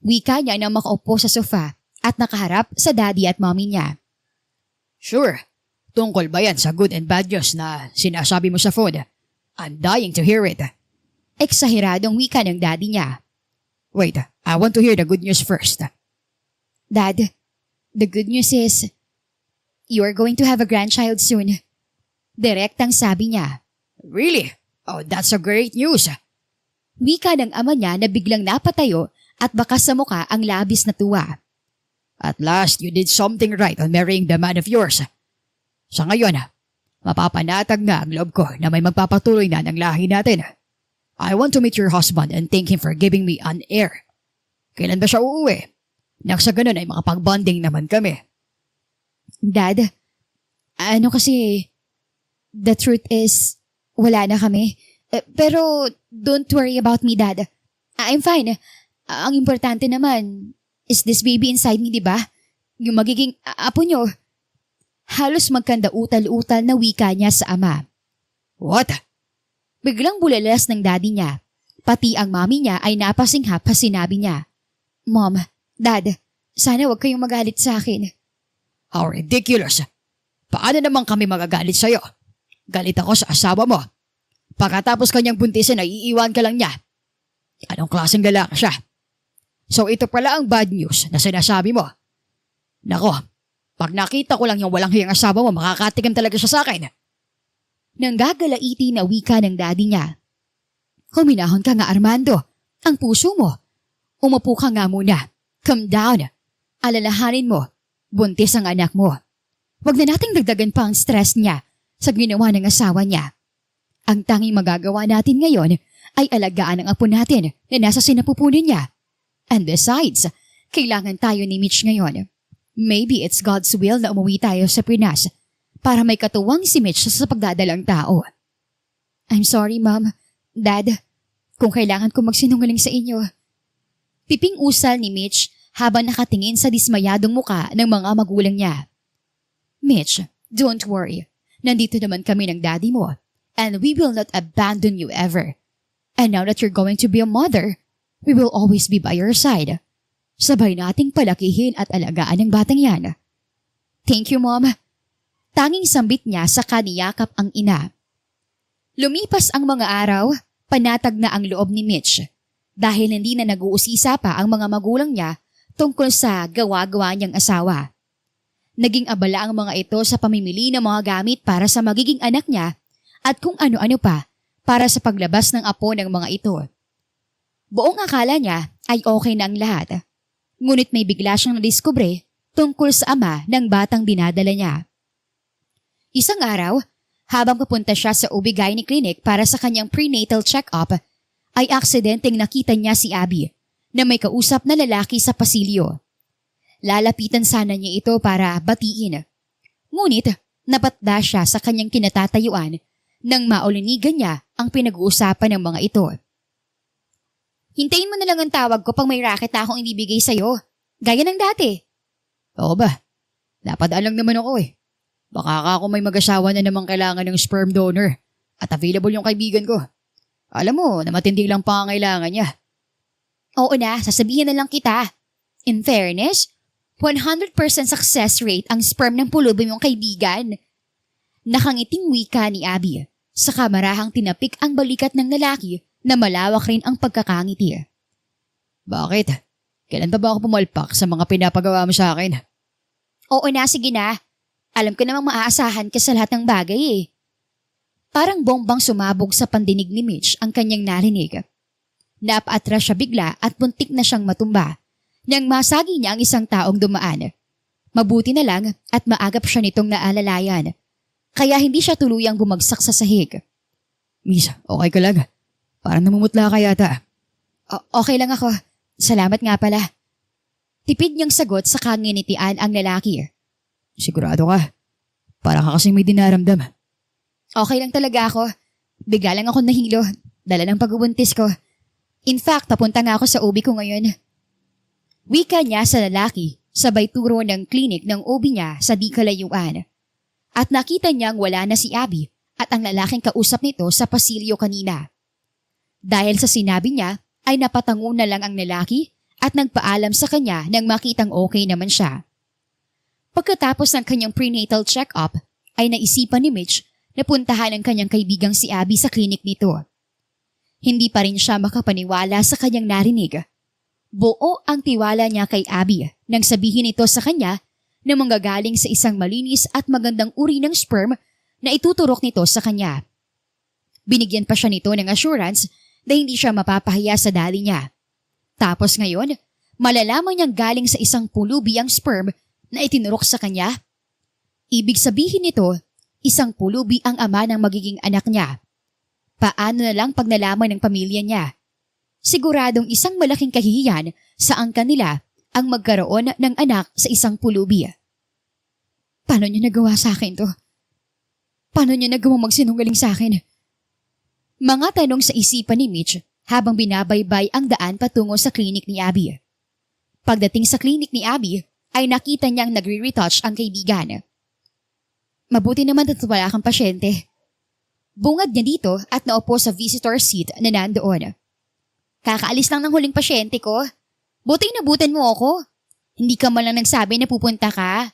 Wika niya nang makaupo sa sofa at nakaharap sa daddy at mommy niya. Sure. Tungkol ba yan sa good and bad news na sinasabi mo sa phone? I'm dying to hear it. Eksaheradong wika ng daddy niya. Wait, I want to hear the good news first. Dad, the good news is, you are going to have a grandchild soon. Direktang sabi niya. Really? Oh, that's a great news. Wika ng ama niya na biglang napatayo at bakas sa muka ang labis na tuwa. At last, you did something right on marrying the man of yours. Sa ngayon, mapapanatag na ang loob ko na may magpapatuloy na ng lahi natin. I want to meet your husband and thank him for giving me an heir. Kailan ba siya uuwi? Nang sa ganun ay makapag-bonding naman kami. Dad, ano kasi, the truth is, wala na kami. Pero don't worry about me, Dad. I'm fine. Ang importante naman is this baby inside me, di ba? Yung magiging apo nyo. Halos magkanda-utal-utal na wika niya sa ama. What? Biglang bulalas ng daddy niya. Pati ang mami niya ay napasinghap pa sinabi niya. Mom, Dad, sana wag kayong magalit sa akin. How ridiculous. Paano naman kami magagalit sa'yo? Galit ako sa asawa mo. Pagkatapos kanyang buntisin ay iiwan ka lang niya. Anong klaseng lalaki siya? So ito pala ang bad news na sinasabi mo. Nako, pag nakita ko lang yung walang hiyang asawa mo, makakatigam talaga siya sa akin. Nang gagalaiti na wika ng daddy niya. Huminahon ka nga, Armando. Ang puso mo. Umupo ka nga muna. Calm down. Alalahanin mo. Buntis ang anak mo. Huwag na nating dagdagan pa ang stress niya sa ginawa ng asawa niya. Ang tanging magagawa natin ngayon ay alagaan ang apo natin na nasa sinapupunan niya. And besides, kailangan tayo ni Mitch ngayon. Maybe it's God's will na umuwi tayo sa Pinas para may katuwang si Mitch sa pagdadalang tao. I'm sorry, Mom. Dad, kung kailangan ko magsinungaling sa inyo. Piping usal ni Mitch habang nakatingin sa dismayadong muka ng mga magulang niya. Mitch, don't worry. Nandito naman kami ng daddy mo. And we will not abandon you ever. And now that you're going to be a mother, we will always be by your side. Sabay nating palakihin at alagaan ang batang yan. Thank you, Mom. Tanging sambit niya sa kaniyakap ang ina. Lumipas ang mga araw, panatag na ang loob ni Mitch dahil hindi na nag-uusisa pa ang mga magulang niya tungkol sa gawa-gawa niyang asawa. Naging abala ang mga ito sa pamimili ng mga gamit para sa magiging anak niya at kung ano-ano pa para sa paglabas ng apo ng mga ito. Buong akala niya ay okay na ang lahat. Ngunit may bigla siyang nadiskubre tungkol sa ama ng batang dinadala niya. Isang araw, habang papunta siya sa OB-GYN clinic para sa kanyang prenatal check-up, ay aksidenteng nakita niya si Abby na may kausap na lalaki sa pasilyo. Lalapitan sana niya ito para batiin. Ngunit napatda siya sa kanyang kinatatayuan nang maulinigan niya ang pinag-uusapan ng mga ito. Hintayin mo na lang ang tawag ko pag may racket na akong ibibigay sa'yo. Gaya ng dati. Oo ba? Napadaan lang naman ako eh. Baka ako may mag-asawa na namang kailangan ng sperm donor at available yung kaibigan ko. Alam mo na matindi lang pangangailangan niya. Oo na, sasabihin na lang kita. In fairness, 100% success rate ang sperm ng pulubi mong kaibigan. Nakangiting wika ni Abby, saka marahang tinapik ang balikat ng lalaki na malawak rin ang pagkakangiti. Bakit? Kailan pa ba ako pumalpak sa mga pinapagawa mo sa akin? Oo na, sige na. Alam ko namang maaasahan ka sa lahat ng bagay eh. Parang bombang sumabog sa pandinig ni Mitch ang kanyang narinig. Napaatras siya bigla at buntik na siyang matumba nang masagi niya ang isang taong dumaan. Mabuti na lang at maagap siya nitong naalalayan. Kaya hindi siya tuluyang bumagsak sa sahig. Miss, okay ka lang? Parang namumutla ka yata. Okay lang ako. Salamat nga pala. Tipid niyang sagot sa kanginitian ang lalaki. Sigurado ka? Parang ka kasing may dinaramdam. Okay lang talaga ako. Bigla lang ako nahilo. Dala ng pagbubuntis ko. In fact, papunta nga ako sa OB ko ngayon. Wika niya sa lalaki, sabay turo ng klinik ng OB niya sa di kalayuan. At nakita niyang wala na si Abby at ang lalaking kausap nito sa pasilyo kanina. Dahil sa sinabi niya, ay napatango na lang ang lalaki at nagpaalam sa kanya nang makitang okay naman siya. Pagkatapos ng kanyang prenatal check-up, ay naisipan ni Mitch na puntahan ang kanyang kaibigang si Abby sa klinik nito. Hindi pa rin siya makapaniwala sa kanyang narinig. Buo ang tiwala niya kay Abby nang sabihin ito sa kanya na manggagaling sa isang malinis at magandang uri ng sperm na ituturok nito sa kanya. Binigyan pa siya nito ng assurance na hindi siya mapapahiya sa daddy niya. Tapos ngayon, malalaman niyang galing sa isang pulubi ang sperm na itinurok sa kanya. Ibig sabihin nito, isang pulubi ang ama ng magiging anak niya. Paano na lang pag nalaman ng pamilya niya? Siguradong isang malaking kahihiyan sa angkan nila ang magkaroon ng anak sa isang pulubi. Paano niya nagawa sa akin to? Paano niya nagawang magsinungaling sa akin? Mga tanong sa isipan ni Mitch habang binabaybay ang daan patungo sa klinik ni Abby. Pagdating sa klinik ni Abby, ay nakita niyang nagre-retouch ang kaibigan. Mabuti naman at wala kang pasyente. Bungad niya dito at naupo sa visitor seat na nandoon. Kakaalis lang ng huling pasyente ko. Buti inabutan mo ako. Hindi ka man lang nagsabi na pupunta ka.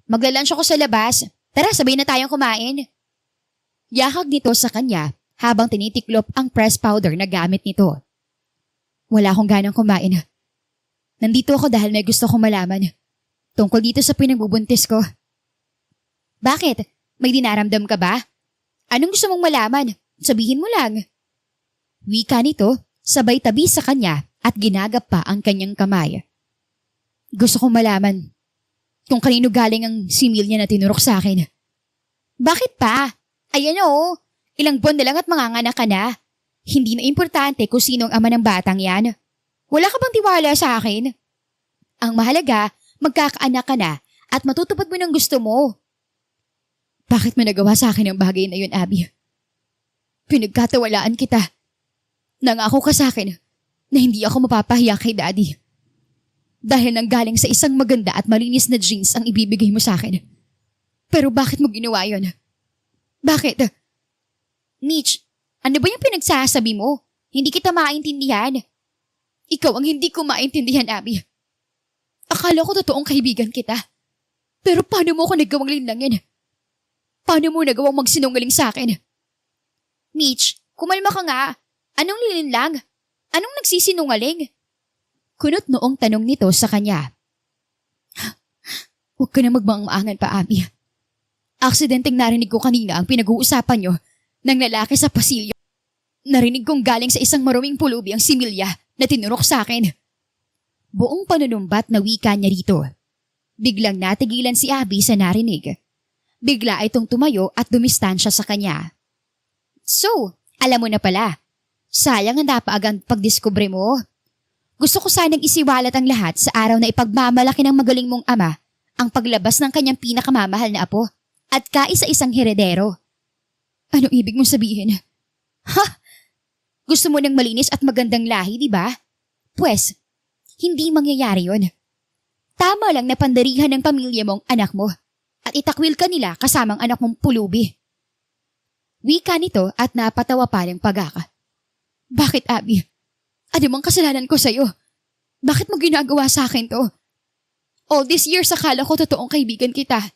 Maglalunch ako sa labas. Tara, sabay na tayong kumain. Yakag nito sa kanya habang tinitiklop ang press powder na gamit nito. Wala akong ganang kumain. Nandito ako dahil may gusto kong malaman. Tungkol dito sa pinagbubuntis ko. Bakit? May dinaramdam ka ba? Anong gusto mong malaman? Sabihin mo lang. Wika nito, sabay tabi sa kanya at ginagap pa ang kanyang kamay. Gusto kong malaman kung kanino galing ang simil niya na tinurok sa akin. Bakit pa? Ayan o, ilang buwan na lang at manganganak ka na. Hindi na importante kung sino ang ama ng batang yan. Wala ka bang tiwala sa akin? Ang mahalaga, magkakaanak ka na at matutupad mo ng gusto mo. Bakit mo nagawa sa akin ang bagay na yun, Abby? Pinagkatawalaan kita. Nangako ka sa akin na hindi ako mapapahiya kay Daddy. Dahil nanggaling sa isang maganda at malinis na jeans ang ibibigay mo sa akin. Pero bakit mo ginawa yun? Bakit? Mitch, ano ba yung pinagsasabi mo? Hindi kita maintindihan. Ikaw ang hindi ko maintindihan, Abby. Akala ko totoong kaibigan kita. Pero paano mo ako nagawang linlangin? Paano mo nagawang magsinungaling sa akin? Mitch, kumalma ka nga. Anong lilinlang? Anong nagsisinungaling? Kunot noong tanong nito sa kanya. Huwag ka na magmaang-maangan pa, Abby. Aksidenteng narinig ko kanina ang pinag-uusapan nyo ng lalaki sa pasilyo. Narinig kong galing sa isang maruming pulubi ang similya na tinurok sa akin. Buong panunumbat na wika niya rito. Biglang natigilan si Abby sa narinig. Bigla itong tumayo at dumistansya sa kanya. So, alam mo na pala. Sayang ang napaagang pagdiskubre mo. Gusto ko sanang isiwalat ang lahat sa araw na ipagmamalaki ng magaling mong ama ang paglabas ng kanyang pinakamamahal na apo at kaisa-isang heredero. Anong ibig mong sabihin? Ha? Gusto mo ng malinis at magandang lahi, di ba? Pwes, hindi mangyayari yon. Tama lang na pandarihan ng pamilya mong anak mo at itakwil ka nila kasamang anak mong pulubi. Wika nito at napatawa pa ng pagaka. Bakit, Abby? Ano bang kasalanan ko sa'yo? Bakit mo ginagawa sa akin to? All these years akala ko totoong kaibigan kita.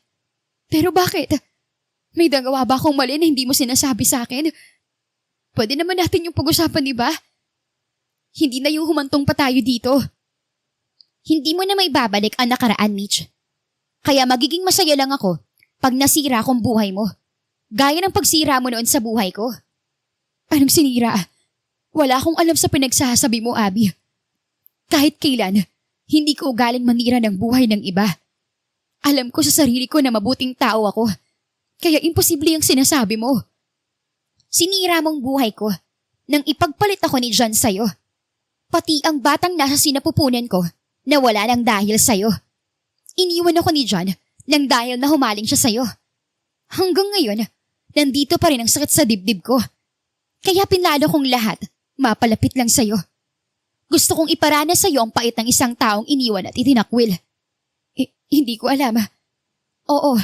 Pero bakit? May nagawa ba akong mali na hindi mo sinasabi sa akin? Pwede naman natin yung pag-usapan, di ba? Hindi na yung humantong pa tayo dito. Hindi mo na may babalik ang nakaraan, Mitch. Kaya magiging masaya lang ako pag nasira akong buhay mo. Gaya ng pagsira mo noon sa buhay ko. Anong sinira? Wala akong alam sa pinagsasabi mo, Abby. Kahit kailan, hindi ko ugaling manira ng buhay ng iba. Alam ko sa sarili ko na mabuting tao ako. Kaya imposible ang sinasabi mo. Sinira mong buhay ko nang ipagpalit ako ni John sa'yo. Pati ang batang nasa sinapupunan ko na wala lang dahil sa'yo. Iniwan ako ni John nang dahil na humaling siya sa'yo. Hanggang ngayon, nandito pa rin ang sakit sa dibdib ko. Kaya pinlano kong lahat, mapalapit lang sa'yo. Gusto kong iparana sa'yo ang pait ng isang taong iniwan at itinakwil. Hindi ko alam. Oo,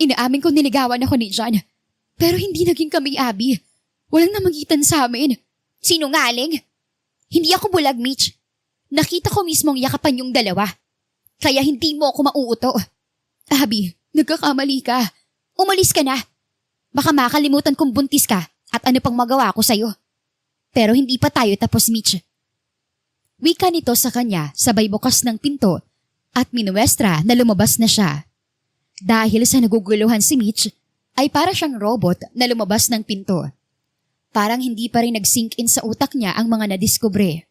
inaamin ko niligawan ako ni John. Pero hindi naging kami, Abby. Walang namagitan sa amin. Sinungaling. Hindi ako bulag, Mitch. Nakita ko mismong yakapan yung dalawa. Kaya hindi mo ako mauuto. Abby, nagkakamali ka. Umalis ka na. Baka makalimutan kong buntis ka at ano pang magawa ko sa'yo. Pero hindi pa tayo tapos, Mitch. Wika nito sa kanya sabay bukas ng pinto at minuestra na lumabas na siya. Dahil sa naguguluhan si Mitch, ay para siyang robot na lumabas ng pinto. Parang hindi pa rin nag-sink in sa utak niya ang mga nadiskubre.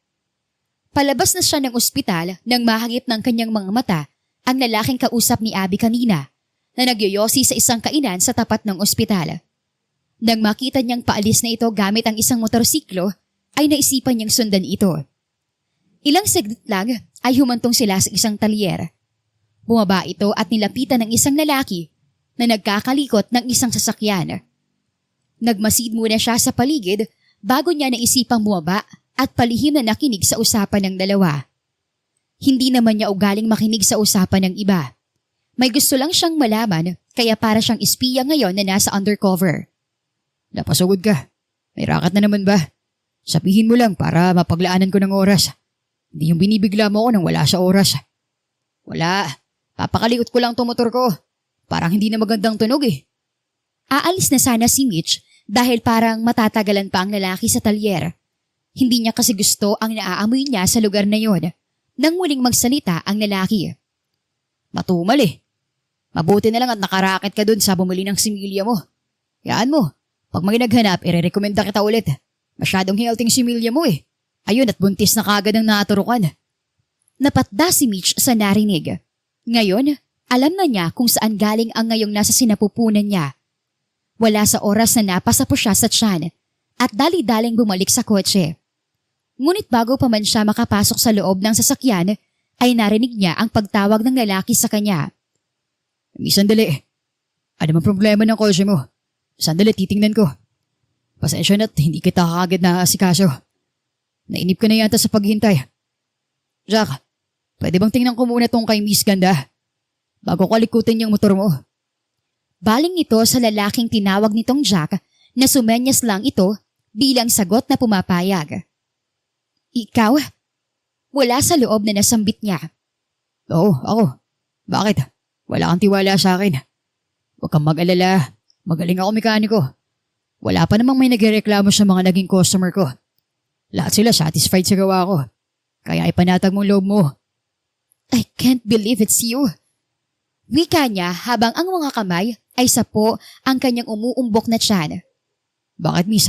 Palabas na siya ng ospital nang mahagip ng kanyang mga mata ang lalaking kausap ni Abby kanina na nagyoyosi sa isang kainan sa tapat ng ospital. Nang makita niyang paalis na ito gamit ang isang motorsiklo, ay naisipan niyang sundan ito. Ilang saglit lang ay humantong sila sa isang talyer. Bumaba ito at nilapitan ng isang lalaki na nagkakalikot ng isang sasakyan. Nagmasid muna siya sa paligid bago niya naisipang bumaba at palihim na nakinig sa usapan ng dalawa. Hindi naman niya ugaling makinig sa usapan ng iba. May gusto lang siyang malaman kaya para siyang espiya ngayon na nasa undercover. Napasugod ka. May rakat na naman ba? Sabihin mo lang para mapaglaanan ko ng oras. Hindi yung binibigla mo ako nang wala sa oras. Wala. Papakaliot ko lang tong motor ko. Parang hindi na magandang tunog eh. Aalis na sana si Mitch dahil parang matatagalan pa ang lalaki sa talyer. Hindi niya kasi gusto ang naaamoy niya sa lugar na yon. Nang muling magsalita ang lalaki. Matumal eh. Mabuti na lang at nakaraket ka dun sa bumili ng similya mo. Yaan mo. Pag may naghanap, irerekomenda kita ulit. Masyadong healthy ang similya mo eh. Ayun at buntis na kagad ang naturukan. Napatda si Mitch sa narinig. Ngayon, alam na niya kung saan galing ang ngayong nasa sinapupunan niya. Wala sa oras na napasa po siya sa tiyan at dali-daling bumalik sa kotse. Ngunit bago pa man siya makapasok sa loob ng sasakyan, ay narinig niya ang pagtawag ng lalaki sa kanya. Sandali. Ano mang problema ng kotse mo? Sandali, titingnan ko. Pasensya na't hindi kita kagad na asikaso. Nainip ka na yata sa paghintay. Jack, pwede bang tingnan ko muna tong kay Miss Ganda? Bago ko alikutin yung motor mo. Baling ito sa lalaking tinawag nitong Jack na sumenyas lang ito bilang sagot na pumapayag. Ikaw? Wala sa loob na nasambit niya. Oo, ako. Bakit? Wala kang tiwala sa akin. Huwag kang mag-alala. Magaling ako mekaniko. Wala pa namang may nagreklamo sa mga naging customer ko. Lahat sila satisfied sa gawa ko. Kaya ipanatag mong loob mo. I can't believe it's you. Wika niya habang ang mga kamay ay sapo ang kanyang umuumbok na tiyan. Bakit, Miss?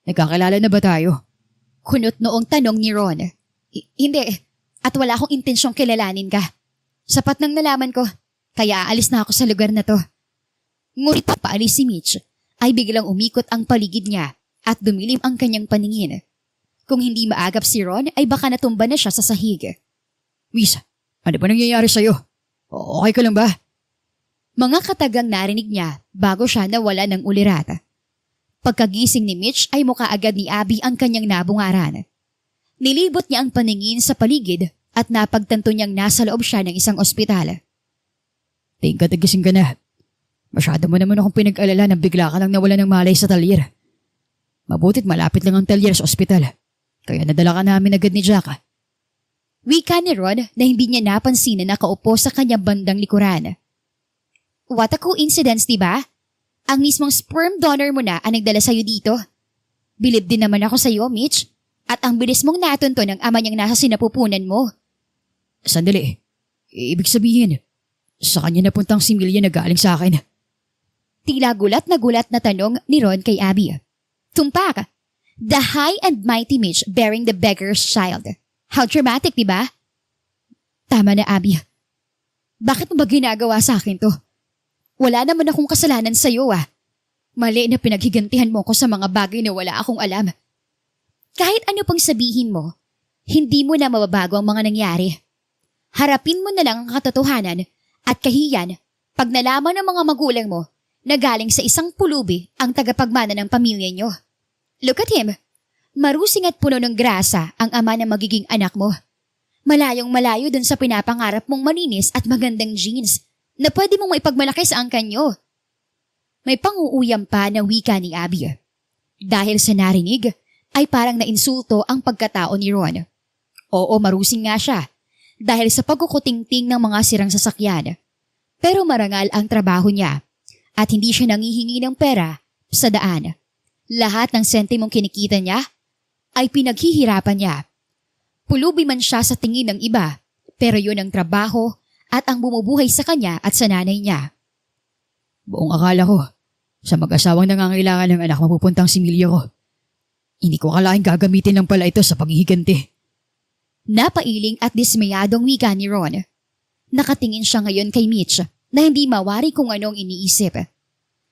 Nagkakilala na ba tayo? Kunot noong tanong ni Ron. Hindi. At wala akong intensyong kilalanin ka. Sapat nang nalaman ko. Kaya aalis na ako sa lugar na to. Ngunit paalis si Mitch ay biglang umikot ang paligid niya at dumilim ang kanyang paningin. Kung hindi maagap si Ron ay baka natumba na siya sa sahig. Miss, ano ba nangyayari sa'yo? Okay ka lang ba? Mga katagang narinig niya bago siya nawala ng ulirat. Pagkagising ni Mitch ay mukha agad ni Abby ang kanyang nabungaran. Nilibot niya ang paningin sa paligid at napagtanto niyang nasa loob siya ng isang ospital. Tingin ka nagising ka na. Masyado mo naman akong pinag-alala nang bigla ka lang nawala ng malay sa talyer. Mabutit malapit lang ang talyer sa ospital. Kaya nadala ka namin agad ni Jack. Wika ni Ron na hindi niya napansin na nakaupo sa kanyang bandang likuran. What a coincidence, diba? Ang mismong sperm donor mo na ang nagdala sa'yo dito. Bilib din naman ako sa'yo, Mitch. At ang bilis mong natunto ng ama niyang nasa sinapupunan mo. Sandali. Ibig sabihin, sa kanya napuntang similya na galing sa akin. Tila gulat na tanong ni Ron kay Abby. Tumpak! The high and mighty Mitch bearing the beggar's child. How dramatic, diba? Tama na, Abby. Bakit mo ba ginagawa sa akin to? Wala naman akong kasalanan sa'yo Mali na pinaghigantihan mo ko sa mga bagay na wala akong alam. Kahit ano pang sabihin mo, hindi mo na mababago ang mga nangyari. Harapin mo na lang ang katotohanan at kahiyan pag nalaman ng mga magulang mo na galing sa isang pulubi ang tagapagmana ng pamilya niyo. Look at him. Marusing at puno ng grasa ang ama na magiging anak mo. Malayong malayo dun sa pinapangarap mong maninis at magandang jeans na pwede mong maipagmalaki sa angkan nyo. May panguuyam pa na wika ni Abby. Dahil sa narinig, ay parang nainsulto ang pagkatao ni Ron. Oo, marusing nga siya dahil sa pagkukutingting ng mga sirang sasakyan. Pero marangal ang trabaho niya at hindi siya nangihingi ng pera sa daan. Lahat ng sentimong kinikita niya ay pinaghihirapan niya. Pulubi man siya sa tingin ng iba, pero yun ang trabaho at ang bumubuhay sa kanya at sa nanay niya. Buong akala ko, sa mag-asawang nangangailangan ng anak mapupuntang similya ko. Hindi ko akalaing gagamitin lang pala ito sa paghihiganti. Napailing at dismayadong wika ni Ron. Nakatingin siya ngayon kay Mitch na hindi mawari kung anong iniisip.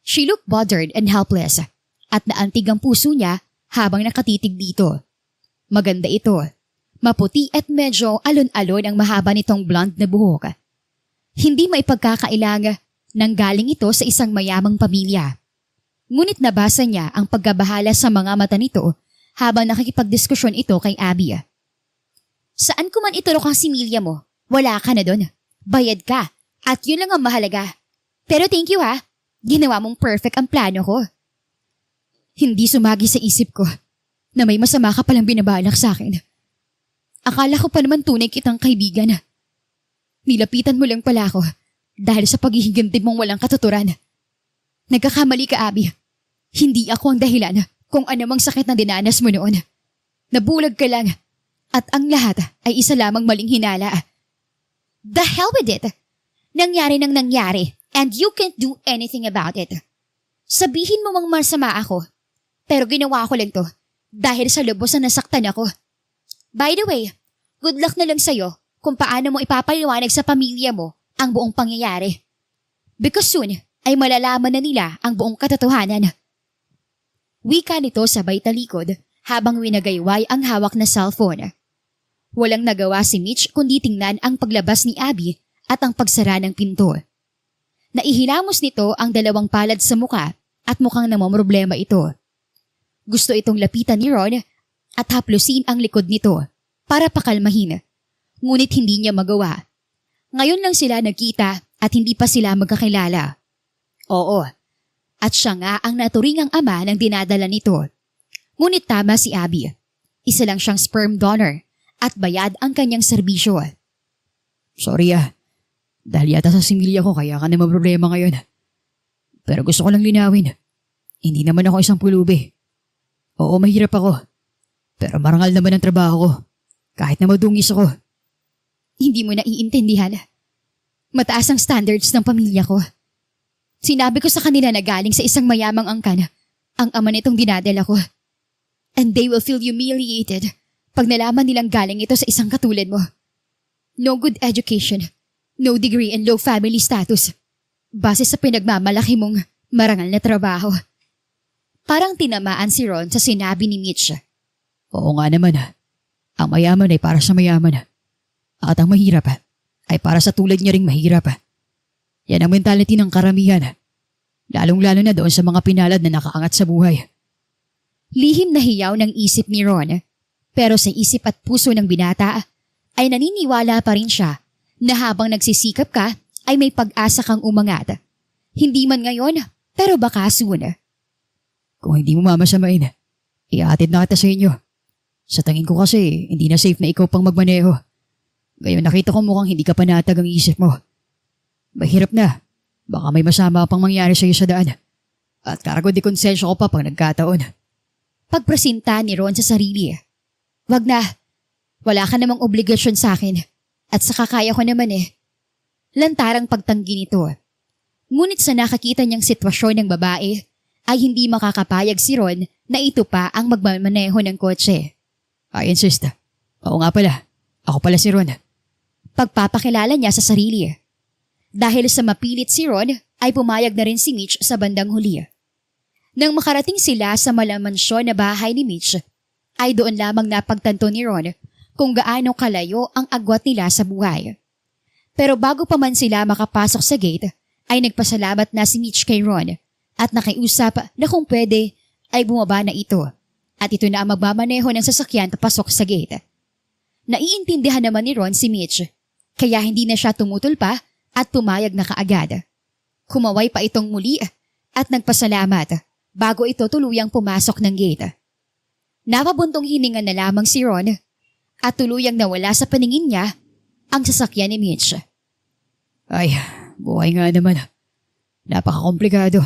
She looked bothered and helpless at naantig ang puso niya habang nakatitig dito. Maganda ito. Maputi at medyo alon-alon ang mahaba nitong blonde na buhok. Hindi may pagkakailang nanggaling ito sa isang mayamang pamilya. Ngunit nabasa niya ang pagkabahala sa mga mata nito habang nakikipagdiskusyon ito kay Abby. Saan ko man iturok ang similya mo, wala ka na doon. Bayad ka at yun lang ang mahalaga. Pero thank you ha, ginawa mong perfect ang plano ko. Hindi sumagi sa isip ko na may masama ka palang binabalak sa akin. Akala ko pa naman tunay kitang kaibigan. Nilapitan mo lang pala ako dahil sa paghihigantid mong walang katuturan. Nagkakamali ka, Abby. Hindi ako ang dahilan kung anumang sakit na dinanas mo noon. Nabulag ka lang at ang lahat ay isa lamang maling hinala. The hell with it! Nangyari nang nangyari and you can't do anything about it. Sabihin mo mang masama ako, pero ginawa ko lang to dahil sa lubos na nasaktan ako. By the way, good luck na lang sa'yo kung paano mo ipapaliwanag sa pamilya mo ang buong pangyayari. Because soon ay malalaman na nila ang buong katotohanan. Wika nito sabay talikod habang winagayway ang hawak na cellphone. Walang nagawa si Mitch kundi tingnan ang paglabas ni Abby at ang pagsara ng pinto. Naihilamos nito ang dalawang palad sa muka at mukhang namomroblema ito. Gusto itong lapitan ni Ron at haplusin ang likod nito para pakalmahin. Ngunit hindi niya magawa. Ngayon lang sila nagkita at hindi pa sila magkakilala. Oo, at siya nga ang naturingang ama ng dinadala nito. Ngunit tama si Abby. Isa lang siyang sperm donor at bayad ang kanyang serbisyo. Sorry dahil yata sa similya ko kaya ka na problema ngayon. Pero gusto ko lang linawin. Hindi naman ako isang pulubi. Oo, mahirap ako. Pero marangal naman ang trabaho ko. Kahit na madungis ako. Hindi mo naiintindihan. Mataas ang standards ng pamilya ko. Sinabi ko sa kanila na galing sa isang mayamang angkan ang ama nitong dinadala ko. And they will feel humiliated pag nalaman nilang galing ito sa isang katulad mo. No good education, no degree and low family status. Base sa pinagmamalaki mong marangal na trabaho. Parang tinamaan si Ron sa sinabi ni Mitch. Oo nga naman. Ang mayaman ay para sa mayaman. At ang mahirap ay para sa tulad niya ring mahirap. Yan ang mentality ng karamihan. Lalong-lalo na doon sa mga pinalad na nakaangat sa buhay. Lihim na hiyaw ng isip ni Ron. Pero sa isip at puso ng binata ay naniniwala pa rin siya na habang nagsisikap ka ay may pag-asa kang umangat. Hindi man ngayon, pero baka soon. Kung hindi mo mamasamain, iatid na kita sa inyo. Sa tingin ko kasi, hindi na safe na ikaw pang magmaneho. Ngayon nakita ko mukhang hindi ka panatag ang isip mo. Mahirap na. Baka may masama pang mangyari sa iyo sa daan. At karago di konsensya ko pa pag nagkataon. Pagpresinta ni Ron sa sarili. Wag na. Wala ka namang obligasyon sa akin. At sa kakaya ko naman Lantarang pagtanggi nito. Ngunit sa nakakita niyang sitwasyon ng babae, ay hindi makakapayag si Ron na ito pa ang magmamaneho ng kotse. I insist. Oo nga pala. Ako pala si Ron. Pagpapakilala niya sa sarili. Dahil sa mapilit si Ron, ay pumayag na rin si Mitch sa bandang huli. Nang makarating sila sa malamansyon na bahay ni Mitch, ay doon lamang napagtanto ni Ron kung gaano kalayo ang agwat nila sa buhay. Pero bago pa man sila makapasok sa gate, ay nagpasalamat na si Mitch kay Ron at nakiusap na kung pwede ay bumaba na ito at ito na ang magmamaneho ng sasakyan papasok sa gate. Naiintindihan naman ni Ron si Mitch, kaya hindi na siya tumutol pa at pumayag na kaagad. Kumaway pa itong muli at nagpasalamat bago ito tuluyang pumasok ng gate. Napabuntong hininga na lamang si Ron at tuluyang nawala sa paningin niya ang sasakyan ni Mitch. Ay, buhay nga naman. Napakakomplikado.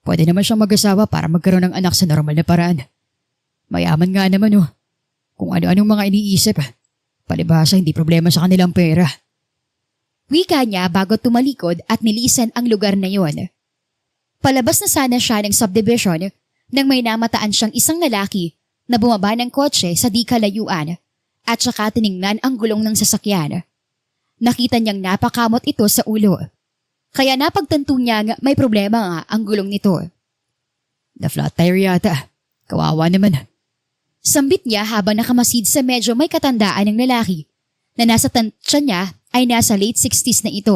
Pwede naman siyang mag-asawa para magkaroon ng anak sa normal na paraan. Mayaman nga naman Kung ano-anong mga iniisip. Palibhasa hindi problema sa kanilang pera. Wika niya bago tumalikod at nilisan ang lugar na yon. Palabas na sana siya ng subdivision nang may namataan siyang isang lalaki na bumaba ng kotse sa di kalayuan at saka tiningnan ang gulong ng sasakyan. Nakita niyang napakamot ito sa ulo. Kaya napagtanto niyang may problema nga ang gulong nito. Na-flat tire yata. Kawawa naman. Sambit niya habang nakamasid sa medyo may katandaan ng lalaki na nasa tansya niya ay nasa late 60s na ito.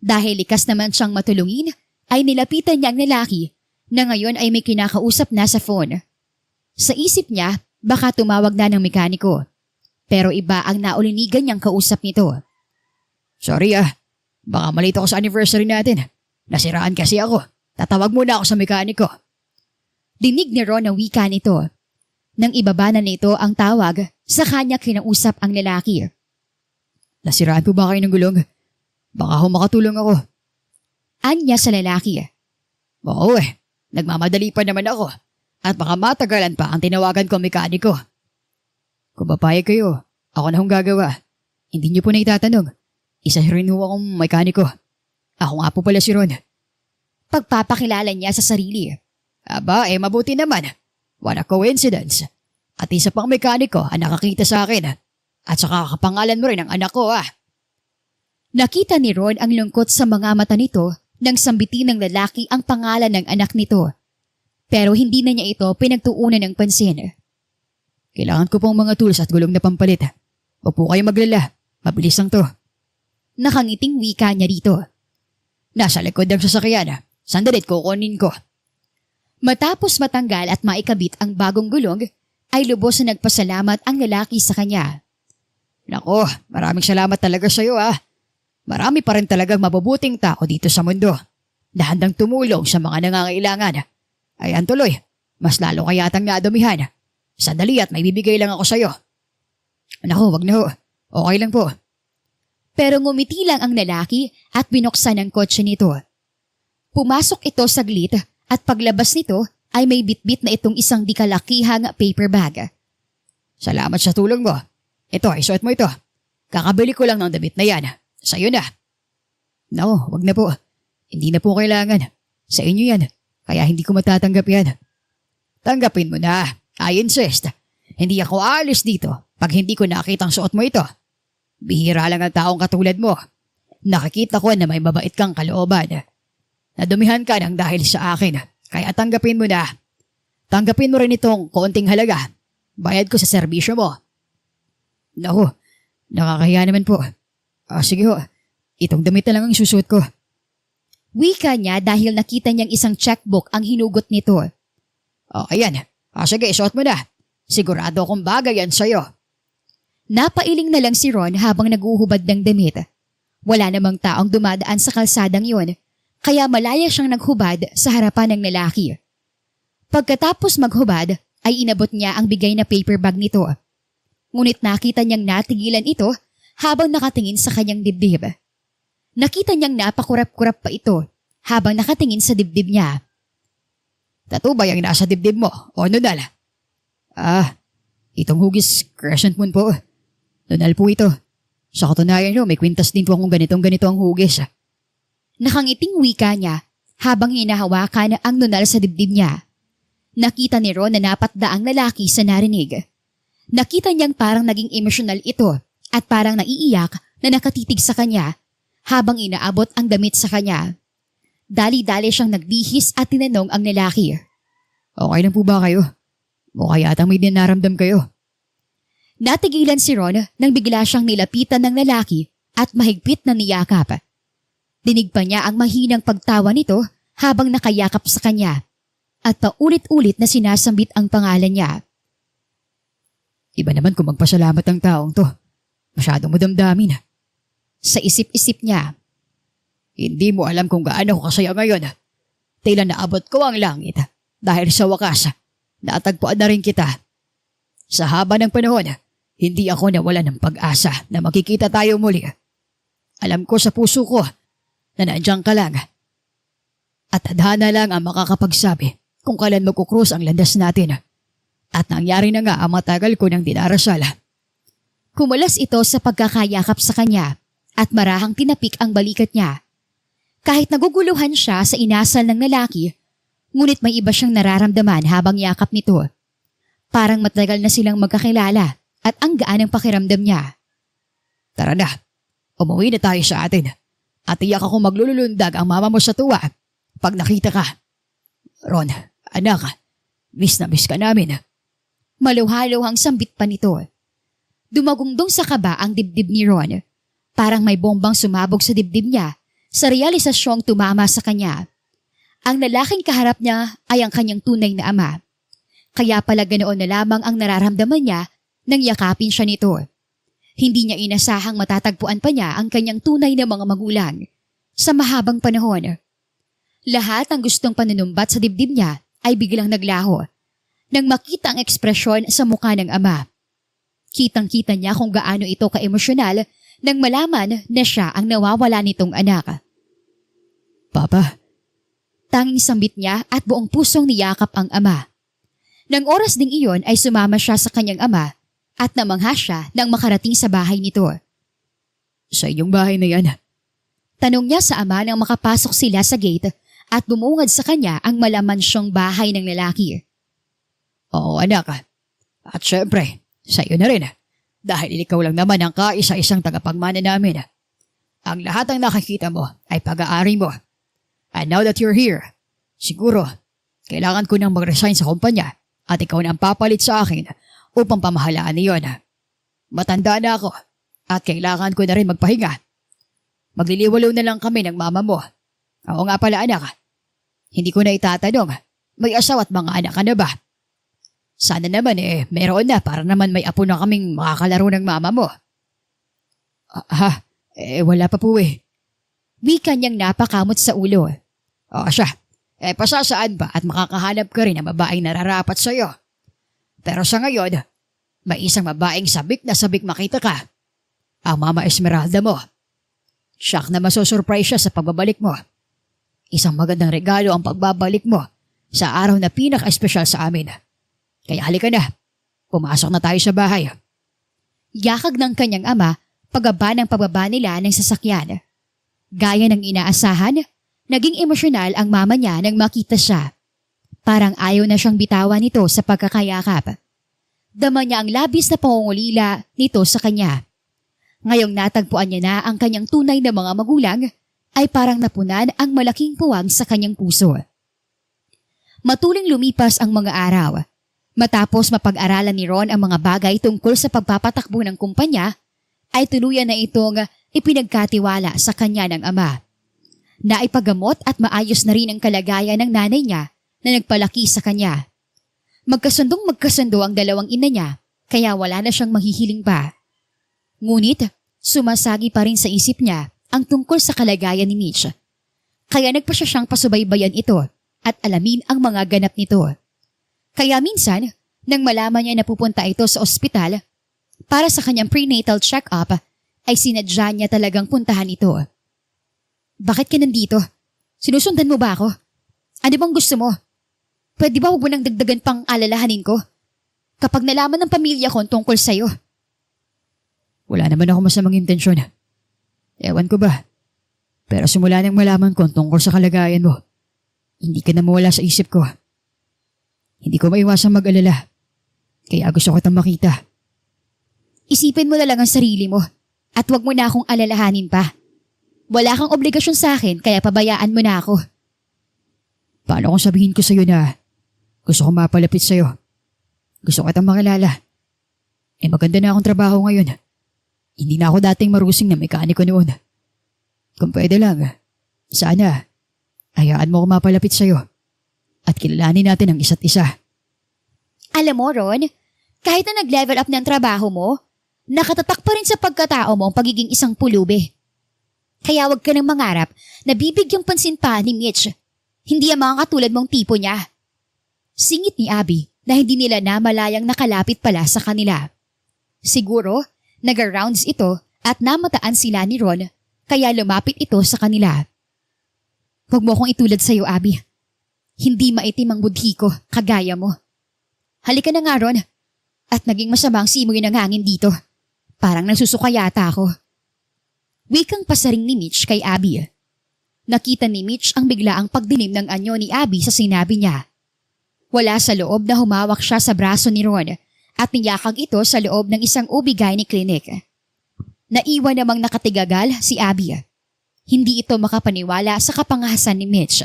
Dahil likas naman siyang matulungin, ay nilapitan niya ang lalaki na ngayon ay may kinakausap na sa phone. Sa isip niya, baka tumawag na ng mekaniko. Pero iba ang naulinigan niyang kausap nito. Sorry baka malito ako sa anniversary natin. Nasiraan kasi ako. Tatawag muna ako sa mekaniko. Dinig ni Ron ang wika nito. Nang ibaba na nito ang tawag, sa kanya kinausap ang lalaki. Nasiraan po ba kayo ng gulong? Baka makatulong ako. Anya sa lalaki. Oo nagmamadali pa naman ako. At baka matagalan pa ang tinawagan ko mekaniko. Kung papayag kayo, ako na hong gagawa. Hindi niyo po na itatanong. Isa rin ho akong mekaniko. Ako nga po pala si Ron. Pagpapakilala niya sa sarili. Aba, mabuti naman. What a coincidence. At isa pang mekaniko ang nakakita sa akin. At saka kapangalan mo rin ang anak ko Nakita ni Ron ang lungkot sa mga mata nito nang sambitin ng lalaki ang pangalan ng anak nito. Pero hindi na niya ito pinagtuunan ng pansin. Kailangan ko pong mga tools at gulong na pampalit. Huwag po kayo maglala. Mabilis lang to. Nakangiting wika niya dito. Nasa likod ng sasakyan. Sandalit kukunin ko. Matapos matanggal at maikabit ang bagong gulong, ay lubos na nagpasalamat ang lalaki sa kanya. Nako, maraming salamat talaga sa iyo Marami pa rin talagang mabubuting tao dito sa mundo na handang tumulong sa mga nangangailangan. Ayan tuloy, mas lalo kayatang nadumihan. Sandali at may bibigay lang ako sa iyo. Nako, wag na ho. Okay lang po. Pero ngumiti lang ang lalaki at binuksan ang kotse nito. Pumasok ito saglit at paglabas nito ay may bitbit na itong isang di kalakihang paper bag. Salamat sa tulong mo. Ito, isuot mo ito. Kakabili ko lang ng damit na yan. Sa'yo na. No, wag na po. Hindi na po kailangan. Sa inyo yan. Kaya hindi ko matatanggap yan. Tanggapin mo na. I insist. Hindi ako aalis dito pag hindi ko nakitang suot mo ito. Bihira lang ang taong katulad mo. Nakikita ko na may mabait kang kalooban. Nadumihan ka ng dahil sa akin. Kaya tanggapin mo na. Tanggapin mo rin itong konting halaga. Bayad ko sa serbisyo mo. Naku, nakakahiya naman po. Sige ho, itong damit na lang ang susuot ko. Wika niya dahil nakita niyang isang checkbook ang hinugot nito. Ayan. Sige, isuot mo na. Sigurado akong bagay yan sa'yo. Napailing na lang si Ron habang naguhubad ng damit. Wala namang taong dumadaan sa kalsadang yon, kaya malaya siyang naghubad sa harapan ng lalaki. Pagkatapos maghubad, ay inabot niya ang bigay na paper bag nito. Ngunit nakita niyang natigilan ito habang nakatingin sa kanyang dibdib. Nakita niyang napakurap-kurap pa ito habang nakatingin sa dibdib niya. Tattoo ba yung nasa dibdib mo o nunal? Itong hugis crescent moon po. Nunal po ito. Sa katunayan nyo, may kwintas din po akong ganito ang hugis. Nakangiting wika niya habang hinahawakan ang nunal sa dibdib niya. Nakita ni Ron na napatda ang lalaki sa narinig. Nakita niyang parang naging emosyonal ito at parang naiiyak na nakatitig sa kanya habang inaabot ang damit sa kanya. Dali-dali siyang nagbihis at tinanong ang lalaki. Okay lang po ba kayo? Mukha yatang may dinaramdam kayo. Natigilan si Ron nang bigla siyang nilapitan ng lalaki at mahigpit na niyakap. Dinig pa niya ang mahinang pagtawa nito habang nakayakap sa kanya at paulit-ulit na sinasambit ang pangalan niya. Iba naman kung magpasalamat ang taong to. Masyadong madamdamin. Sa isip-isip niya. Hindi mo alam kung gaano ko kasaya ngayon. Tila naabot ko ang langit dahil sa wakas natagpuan na rin kita. Sa haba ng panahon, hindi ako nawala ng pag-asa na makikita tayo muli. Alam ko sa puso ko na nandiyan ka lang. At tadhana lang ang makakapagsabi kung kailan magkukrus ang landas natin. At nangyari na nga ang matagal ko ng dinarasal. Kumulas ito sa pagkakayakap sa kanya at marahang tinapik ang balikat niya. Kahit naguguluhan siya sa inasal ng lalaki, ngunit may iba siyang nararamdaman habang yakap nito. Parang matagal na silang magkakilala at ang gaan ang pakiramdam niya. Tara na, umuwi na tayo sa atin. At iyak ako maglulundag ang mama mo sa tuwa pag nakita ka. Ron, anak, miss na miss ka namin. Maluhalo ang sambit pa nito. Dumagungdong sa kaba ang dibdib ni Ron. Parang may bombang sumabog sa dibdib niya sa realisasyong tumama sa kanya. Ang lalaking kaharap niya ay ang kanyang tunay na ama. Kaya pala ganoon na lamang ang nararamdaman niya nang yakapin siya nito. Hindi niya inasahang matatagpuan pa niya ang kanyang tunay na mga magulang sa mahabang panahon. Lahat ng gustong panunumbat sa dibdib niya ay biglang naglaho nang makita ang ekspresyon sa mukha ng ama. Kitang-kita niya kung gaano ito ka-emosyonal nang malaman na siya ang nawawala nitong anak. Papa. Tanging sambit niya at buong pusong niyakap ang ama. Nang oras ding iyon ay sumama siya sa kanyang ama at namangha siya nang makarating sa bahay nito. Sa inyong bahay na yan? Tanong niya sa ama nang makapasok sila sa gate at bumungad sa kanya ang malaman siyang bahay ng lalaki. Oo anak. At syempre, sa iyo na rin. Dahil ikaw lang naman ang kaisa-isang tagapagmana namin. Ang lahat ng nakikita mo ay pag-aari mo. And now that you're here, siguro, kailangan ko nang mag-resign sa kumpanya at ikaw na ang papalit sa akin upang pamahalaan niyon. Matanda na ako at kailangan ko na rin magpahinga. Magliliwalaw na lang kami ng mama mo. Oo nga pala anak, hindi ko na itatanong, may asawa at mga anak ka na ba? Sana naman meron na para naman may apo na kaming makakalaro ng mama mo. Wala pa po Wika niyang napakamot sa ulo. O siya, pasasaan ba at makakahanap ka rin ng babaeng nararapat sa'yo. Pero sa ngayon, may isang babaeng sabik na sabik makita ka. Ang Mama Esmeralda mo. Siyak na masusurprise siya sa pagbabalik mo. Isang magandang regalo ang pagbabalik mo sa araw na pinaka-espesyal sa amin. Kaya halika na, pumasok na tayo sa bahay. Yakag ng kanyang ama pagaba ng pagbaba nila ng sasakyan. Gaya ng inaasahan, naging emosyonal ang mama niya nang makita siya. Parang ayaw na siyang bitawan nito sa pagkakayakap. Dama niya ang labis na pangungulila nito sa kanya. Ngayong natagpuan niya na ang kanyang tunay na mga magulang, ay parang napunan ang malaking puwang sa kanyang puso. Matuling lumipas ang mga araw. Matapos mapag-aralan ni Ron ang mga bagay tungkol sa pagpapatakbo ng kumpanya, ay tuluyan na itong ipinagkatiwala sa kanya ng ama. Naipagamot at maayos na rin ang kalagayan ng nanay niya na nagpalaki sa kanya. Magkasundo ang dalawang ina niya, kaya wala na siyang mahihiling pa. Ngunit, sumasagi pa rin sa isip niya ang tungkol sa kalagayan ni Mitch. Kaya nagpa siyang pasubaybayan ito at alamin ang mga ganap nito. Kaya minsan, nang malaman niya na pupunta ito sa ospital para sa kanyang prenatal check-up, ay sinadya niya talagang puntahan ito. Bakit ka nandito? Sinusundan mo ba ako? Ano bang gusto mo? Pwede ba huwag mo nang dagdagan pang alalahanin ko? Kapag nalaman ng pamilya ko tungkol sa'yo. Wala naman ako masamang intensyon. Ewan ko ba? Pero simula nang malaman ko tungkol sa kalagayan mo, hindi ka na mawala sa isip ko. Hindi ko maiwasang mag-alala. Kaya gusto ko itang makita. Isipin mo na lang ang sarili mo at huwag mo na akong alalahanin pa. Wala kang obligasyon sa akin kaya pabayaan mo na ako. Paano kung sabihin ko sa'yo na gusto ko mapalapit sa'yo? Gusto ko itang makilala. Maganda na akong trabaho ngayon. Hindi na ako dating marusing na mekaniko noon. Kung pwede lang, sana, hayaan mo ako mapalapit sa'yo. At kilalanin natin ang isa't isa. Alam mo, Ron, kahit na nag-level up ng trabaho mo, nakatatak pa rin sa pagkatao mo ang pagiging isang pulubi. Kaya wag ka nang mangarap na bibigyang pansin pa ni Mitch. Hindi ang mga katulad mong tipo niya. Singit ni Abby na hindi nila namalayang nakalapit pala sa kanila. Siguro, nag-rounds ito at namataan sila ni Ron kaya lumapit ito sa kanila. Huwag mo akong itulad sa'yo, Abby. Hindi maitim ang budhi ko, kagaya mo. Halika na nga, Ron. At naging masama ang simoy ng hangin dito. Parang nasusuka yata ako. Wikang pasaring ni Mitch kay Abby. Nakita ni Mitch ang biglaang pagdilim ng anyo ni Abby sa sinabi niya. Wala sa loob na humawak siya sa braso ni Ron at niyakag ito sa loob ng isang OB-GYN clinic. Naiwan namang nakatigagal si Abby. Hindi ito makapaniwala sa kapangahasan ni Mitch.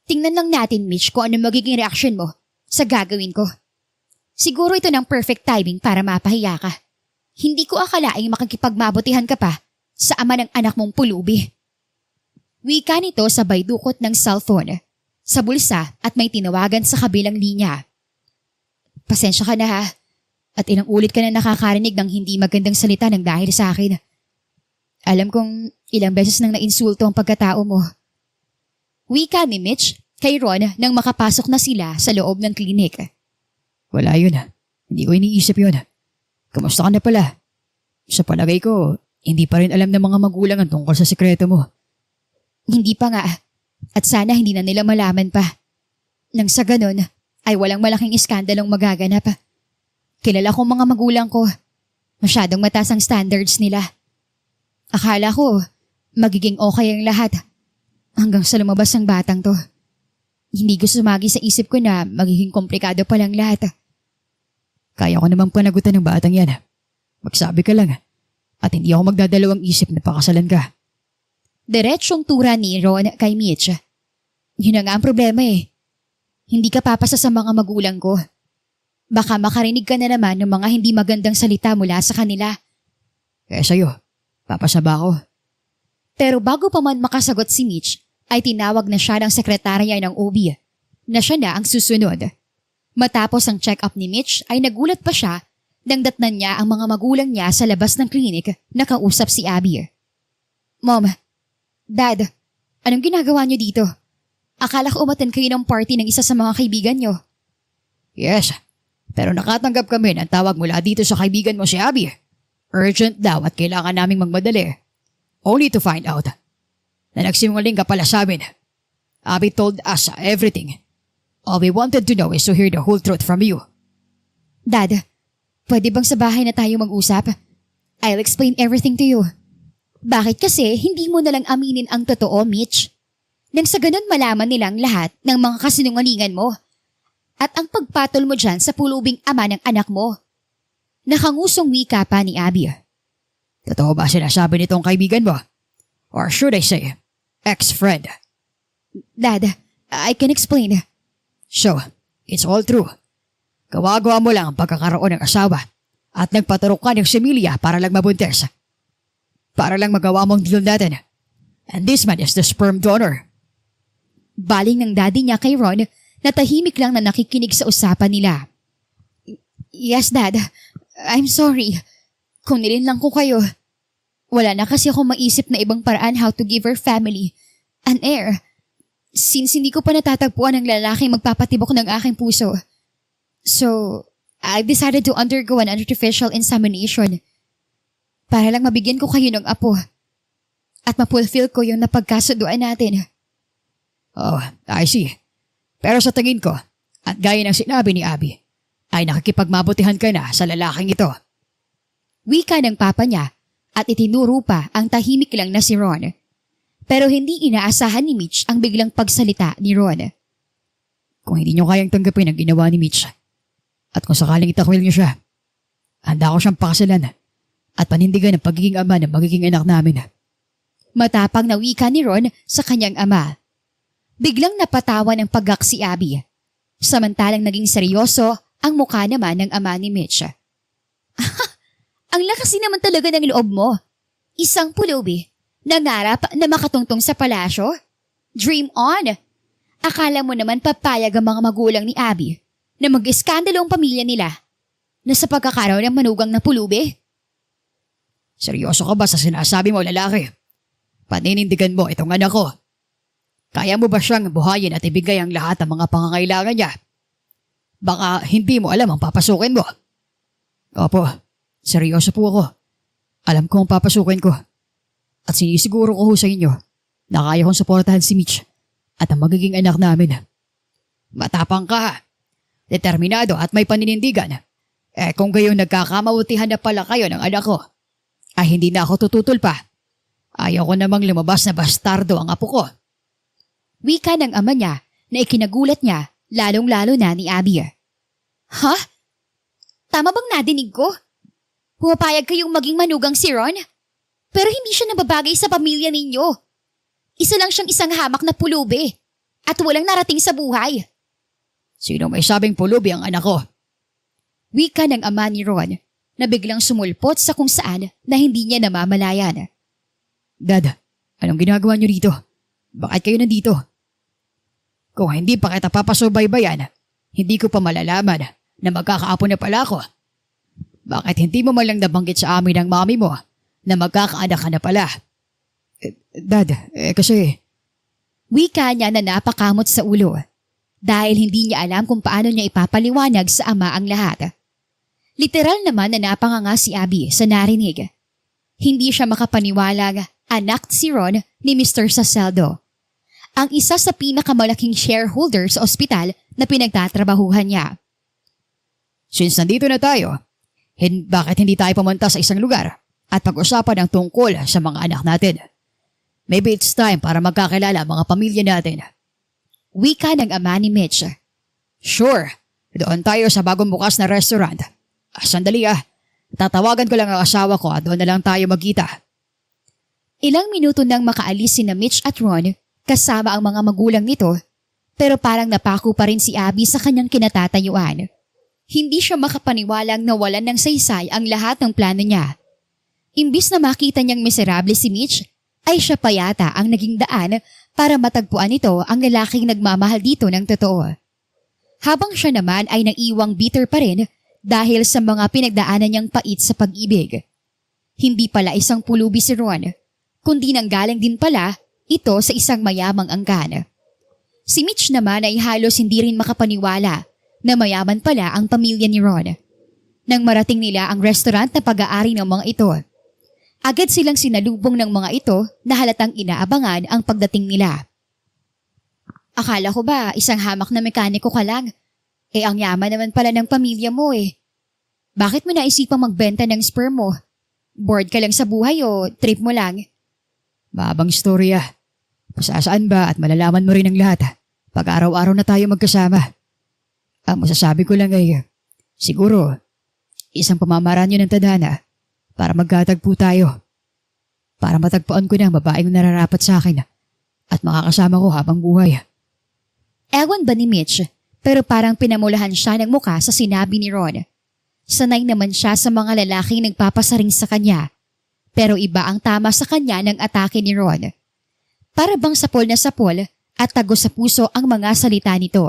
Tingnan lang natin, Mitch, kung ano magiging reaksyon mo sa gagawin ko. Siguro ito ng perfect timing para mapahiya ka. Hindi ko akalaing makikipagmabutihan ka pa sa ama ng anak mong pulubi. Wika nito sabay dukot ng cellphone sa bulsa at may tinawagan sa kabilang linya. Pasensya ka na ha, at ilang ulit ka na nakakarinig ng hindi magandang salita ng dahil sa akin. Alam kong ilang beses nang nainsulto ang pagkatao mo. Wika ni Mitch kay Ron nang makapasok na sila sa loob ng klinik. Wala yun. Hindi ko iniisip yun. Kamusta ka na pala? Sa palagay ko, hindi pa rin alam ng mga magulang ang tungkol sa sekreto mo. Hindi pa nga. At sana hindi na nila malaman pa. Nang sa ganun, ay walang malaking iskandalong magaganap. Kilala ko mga magulang ko. Masyadong mataas ang standards nila. Akala ko, magiging okay ang lahat. Hanggang sa lumabas ang batang to. Hindi ko sumagi sa isip ko na magiging komplikado palang lahat. Kaya ko namang panagutan ng batang yan. Magsabi ka lang. At hindi ako magdadalawang isip na pakasalan ka. Diretsyong tura ni Ron kay Mitch. Yun na nga ang problema eh. Hindi ka papasa sa mga magulang ko. Baka makarinig ka na naman ng mga hindi magandang salita mula sa kanila. Kaya sa'yo, papasa ba ako? Pero bago pa man makasagot si Mitch, ay tinawag na siya ng sekretarya ng OB na siya na ang susunod. Matapos ang check-up ni Mitch ay nagulat pa siya nang datnan niya ang mga magulang niya sa labas ng klinik na kausap si Abby. Mom, Dad, anong ginagawa niyo dito? Akala ko umattend kayo ng party ng isa sa mga kaibigan niyo. Yes, pero nakatanggap kami ng tawag mula dito sa kaibigan mo si Abby. Urgent daw at kailangan naming magmadali. Only to find out na nagsinungaling ka pala sa amin. Abby told us everything. All we wanted to know is to hear the whole truth from you. Dad, pwede bang sa bahay na tayo mag-usap? I'll explain everything to you. Bakit kasi hindi mo nalang aminin ang totoo, Mitch? Nang sa ganun malaman nilang lahat ng mga kasinungalingan mo. At ang pagpatol mo dyan sa pulubing ama ng anak mo. Nakangusong wika pa ni Abby. Totoo ba sinasabi nitong kaibigan mo? Or should I say, ex-friend? Dad, I can explain. So, it's all true. Gawa-gawa mo lang ang pagkakaroon ng asawa at nagpaturok ka ng similya para lang mabuntis. Para lang magawa mong deal natin. And this man is the sperm donor. Baling ng daddy niya kay Ron na tahimik lang na nakikinig sa usapan nila. Yes, Dad. I'm sorry. Kung nilinlang ko kayo. Wala na kasi ako maisip na ibang paraan how to give her family an heir. Since hindi ko pa natatagpuan ang lalaking magpapatibok ng aking puso. So, I've decided to undergo an artificial insemination. Para lang mabigyan ko kayo ng apo. At mapulfill ko yung napagkasunduan natin. Oh, I see. Pero sa tingin ko, at gaya ng sinabi ni Abby, ay nakikipagmabutihan ka na sa lalaking ito. Wika ng papa niya at itinuro pa ang tahimik lang na si Ron. Pero hindi inaasahan ni Mitch ang biglang pagsalita ni Ron. Kung hindi niyo kayang tanggapin ang ginawa ni Mitch, at kung sakaling itakwil niyo siya, handa ko siyang pakasalan at panindigan ang pagiging ama ng magiging anak namin. Matapang na wika ni Ron sa kanyang ama. Biglang napatawa ng pagak si Abby. Samantalang naging seryoso ang mukha naman ng ama ni Mitch. Ang lakas din naman talaga ng loob mo. Isang pulubi, nangarap na makatungtong sa palasyo? Dream on! Akala mo naman papayag ang mga magulang ni Abby na mag-iskandalo ang pamilya nila na sa pagkakaroon ng manugang na pulubi? Seryoso ka ba sa sinasabi mo, lalaki? Paninindigan mo itong anak ko. Kaya mo ba siyang buhayin at ibigay ang lahat ng mga pangangailangan niya? Baka hindi mo alam ang papasukin mo. Opo, seryoso po ako. Alam ko ang papasukin ko. At sinisiguro ko ho sa inyo na kaya kong suportahan si Mitch at ang magiging anak namin. Matapang ka, determinado at may paninindigan. Kung gayon nagkakamawutihan na pala kayo ng anak ko, ay hindi na ako tututol pa. Ayaw ko namang lumabas na bastardo ang apo ko. Wika ng ama niya na ikinagulat niya lalong-lalo na ni Abby. Ha? Tama bang nadinig ko? Pumapayag kayong maging manugang si Ron? Pero hindi siya nababagay sa pamilya ninyo. Isa lang siyang isang hamak na pulubi at walang narating sa buhay. Sino may sabing pulubi ang anak ko? Wika ng ama ni Ron na biglang sumulpot sa kung saan na hindi niya namamalayan. Dad, anong ginagawa niyo dito? Bakit kayo nandito? Kung hindi pa kita papasubaybayan, hindi ko pa malalaman na magkakaapo na pala ako. Bakit hindi mo man lang nabanggit sa amin ng mami mo na magkakaanak ka na pala? Dad, kasi... Wika niya na napakamot sa ulo dahil hindi niya alam kung paano niya ipapaliwanag sa ama ang lahat. Literal naman na napanganga si Abby sa narinig. Hindi siya makapaniwalang anak si Ron ni Mr. Saseldo, ang isa sa pinakamalaking shareholder sa ospital na pinagtatrabahuhan niya. Since nandito na tayo, bakit hindi tayo pumunta sa isang lugar at pag-usapan ang tungkol sa mga anak natin? Maybe it's time para magkakilala ang mga pamilya natin. Wika ng ama ni Mitch. Sure, doon tayo sa bagong bukas na restaurant. Sandali tatawagan ko lang ang asawa ko at doon na lang tayo magkita. Ilang minuto nang makaalis sina Mitch at Ron kasama ang mga magulang nito, pero parang napako pa rin si Abby sa kanyang kinatatayuan. Hindi siya makapaniwalang nawalan ng saysay ang lahat ng plano niya. Imbis na makita niyang miserable si Mitch, ay siya pa yata ang naging daan para matagpuan ito ang lalaking nagmamahal dito ng totoo. Habang siya naman ay naiwang bitter pa rin dahil sa mga pinagdaanan niyang pait sa pag-ibig. Hindi pala isang pulubi si Ron, kundi nanggaling din pala ito sa isang mayamang angkan. Si Mitch naman ay halos hindi rin makapaniwala na mayaman pala ang pamilya ni Ron. Nang marating nila ang restaurant na pag-aari ng mga ito, agad silang sinalubong ng mga ito na halatang inaabangan ang pagdating nila. Akala ko ba isang hamak na mekaniko ka lang? Ang yaman naman pala ng pamilya mo eh. Bakit mo naisipang magbenta ng sperm mo? Bored ka lang sa buhay o trip mo lang? Mabang istorya. Masasaan ba at malalaman mo rin ang lahat pag araw-araw na tayo magkasama. Ang masasabi ko lang ay, siguro, isang pamamaraan yun ng tadhana para magkatagpo tayo. Para matagpuan ko na ang babaeng nararapat sa akin at makakasama ko habang buhay. Ewan ba ni Mitch, pero parang pinamulahan siya ng muka sa sinabi ni Ron. Sanay naman siya sa mga lalaking nagpapasaring sa kanya, pero iba ang tama sa kanya ng atake ni Ron. Para bang sapol na sapol at tagos sa puso ang mga salita nito.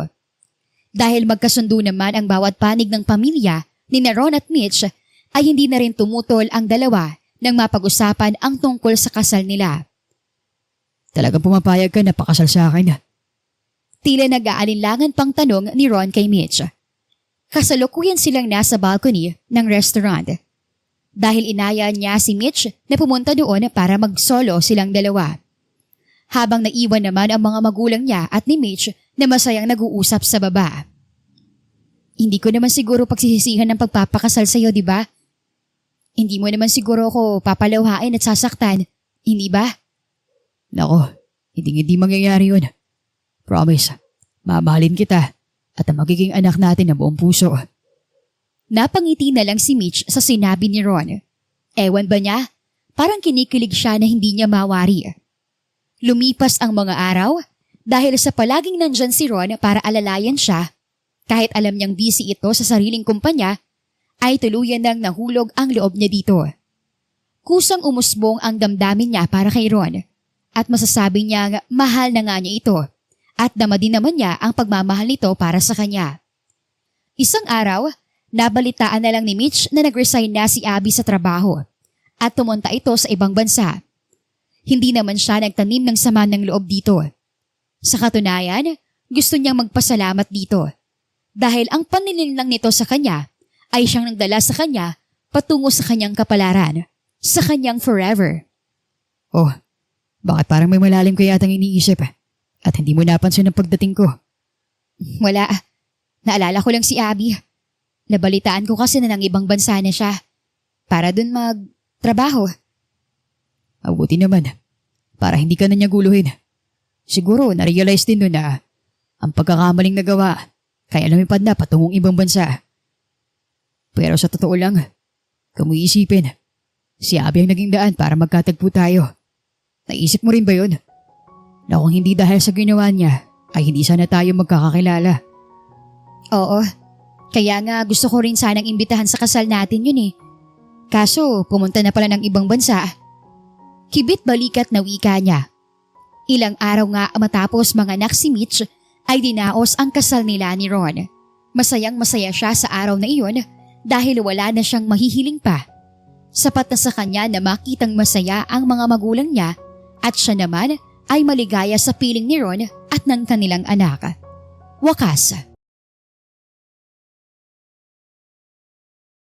Dahil magkasundo naman ang bawat panig ng pamilya ni Ron at Mitch, ay hindi na rin tumutol ang dalawa nang mapag-usapan ang tungkol sa kasal nila. Talagang pumapayag ka na pakasal sa akin? Tila nag-aalinlangan pang tanong ni Ron kay Mitch. Kasalukuyan silang nasa balcony ng restaurant. Dahil inaya niya si Mitch na pumunta doon para mag-solo silang dalawa. Habang naiwan naman ang mga magulang niya at ni Mitch na masayang nag-uusap sa baba. Hindi ko naman siguro pagsisisihan ng pagpapakasal sa iyo, di ba? Hindi mo naman siguro ako papalawhain at sasaktan, hindi ba? Nako, hindi mangyayari yun. Promise, mamahalin kita at ang magiging anak natin na buong puso. Napangiti na lang si Mitch sa sinabi ni Ron. Ewan ba niya? Parang kinikilig siya na hindi niya mawari. Lumipas ang mga araw dahil sa palaging nandyan si Ron para alalayan siya. Kahit alam niyang busy ito sa sariling kumpanya, ay tuluyan nang nahulog ang loob niya dito. Kusang umusbong ang damdamin niya para kay Ron at masasabi niya mahal na nga niya ito at dama din naman niya ang pagmamahal nito para sa kanya. Isang araw, nabalitaan na lang ni Mitch na nag-resign na si Abby sa trabaho at tumunta ito sa ibang bansa. Hindi naman siya nagtanim ng sama ng loob dito. Sa katunayan, gusto niyang magpasalamat dito. dahil ang paningin lang nito sa kanya ay siyang nagdala sa kanya patungo sa kanyang kapalaran, sa kanyang forever. Oh, bakit parang may malalim ka yatang iniisip at hindi mo napansin ang pagdating ko? Wala. Naalala ko lang si Abby. Nabalitaan ko kasi na ng ibang bansa na siya para dun magtrabaho. Mabuti naman. Para hindi ka na niya guluhin. Siguro na-realize din nun na ang pagkakamaling nagawa kaya lumipad na patungong ibang bansa. Pero sa totoo lang, kung mo iisipin, si Abby ang naging daan para magkatagpo tayo. Naisip mo rin ba yun? Na kung hindi dahil sa ginawa niya, ay hindi sana tayo magkakakilala. Oo. Kaya nga gusto ko rin sanang imbitahan sa kasal natin yun eh. Kaso pumunta na pala ng ibang bansa. Kibit balikat na wika niya. Ilang araw nga matapos manganak si Mitch ay dinaos ang kasal nila ni Ron. Masayang masaya siya sa araw na iyon dahil wala na siyang mahihiling pa. Sapat na sa kanya na makitang masaya ang mga magulang niya at siya naman ay maligaya sa piling ni Ron at ng kanilang anak. Wakas.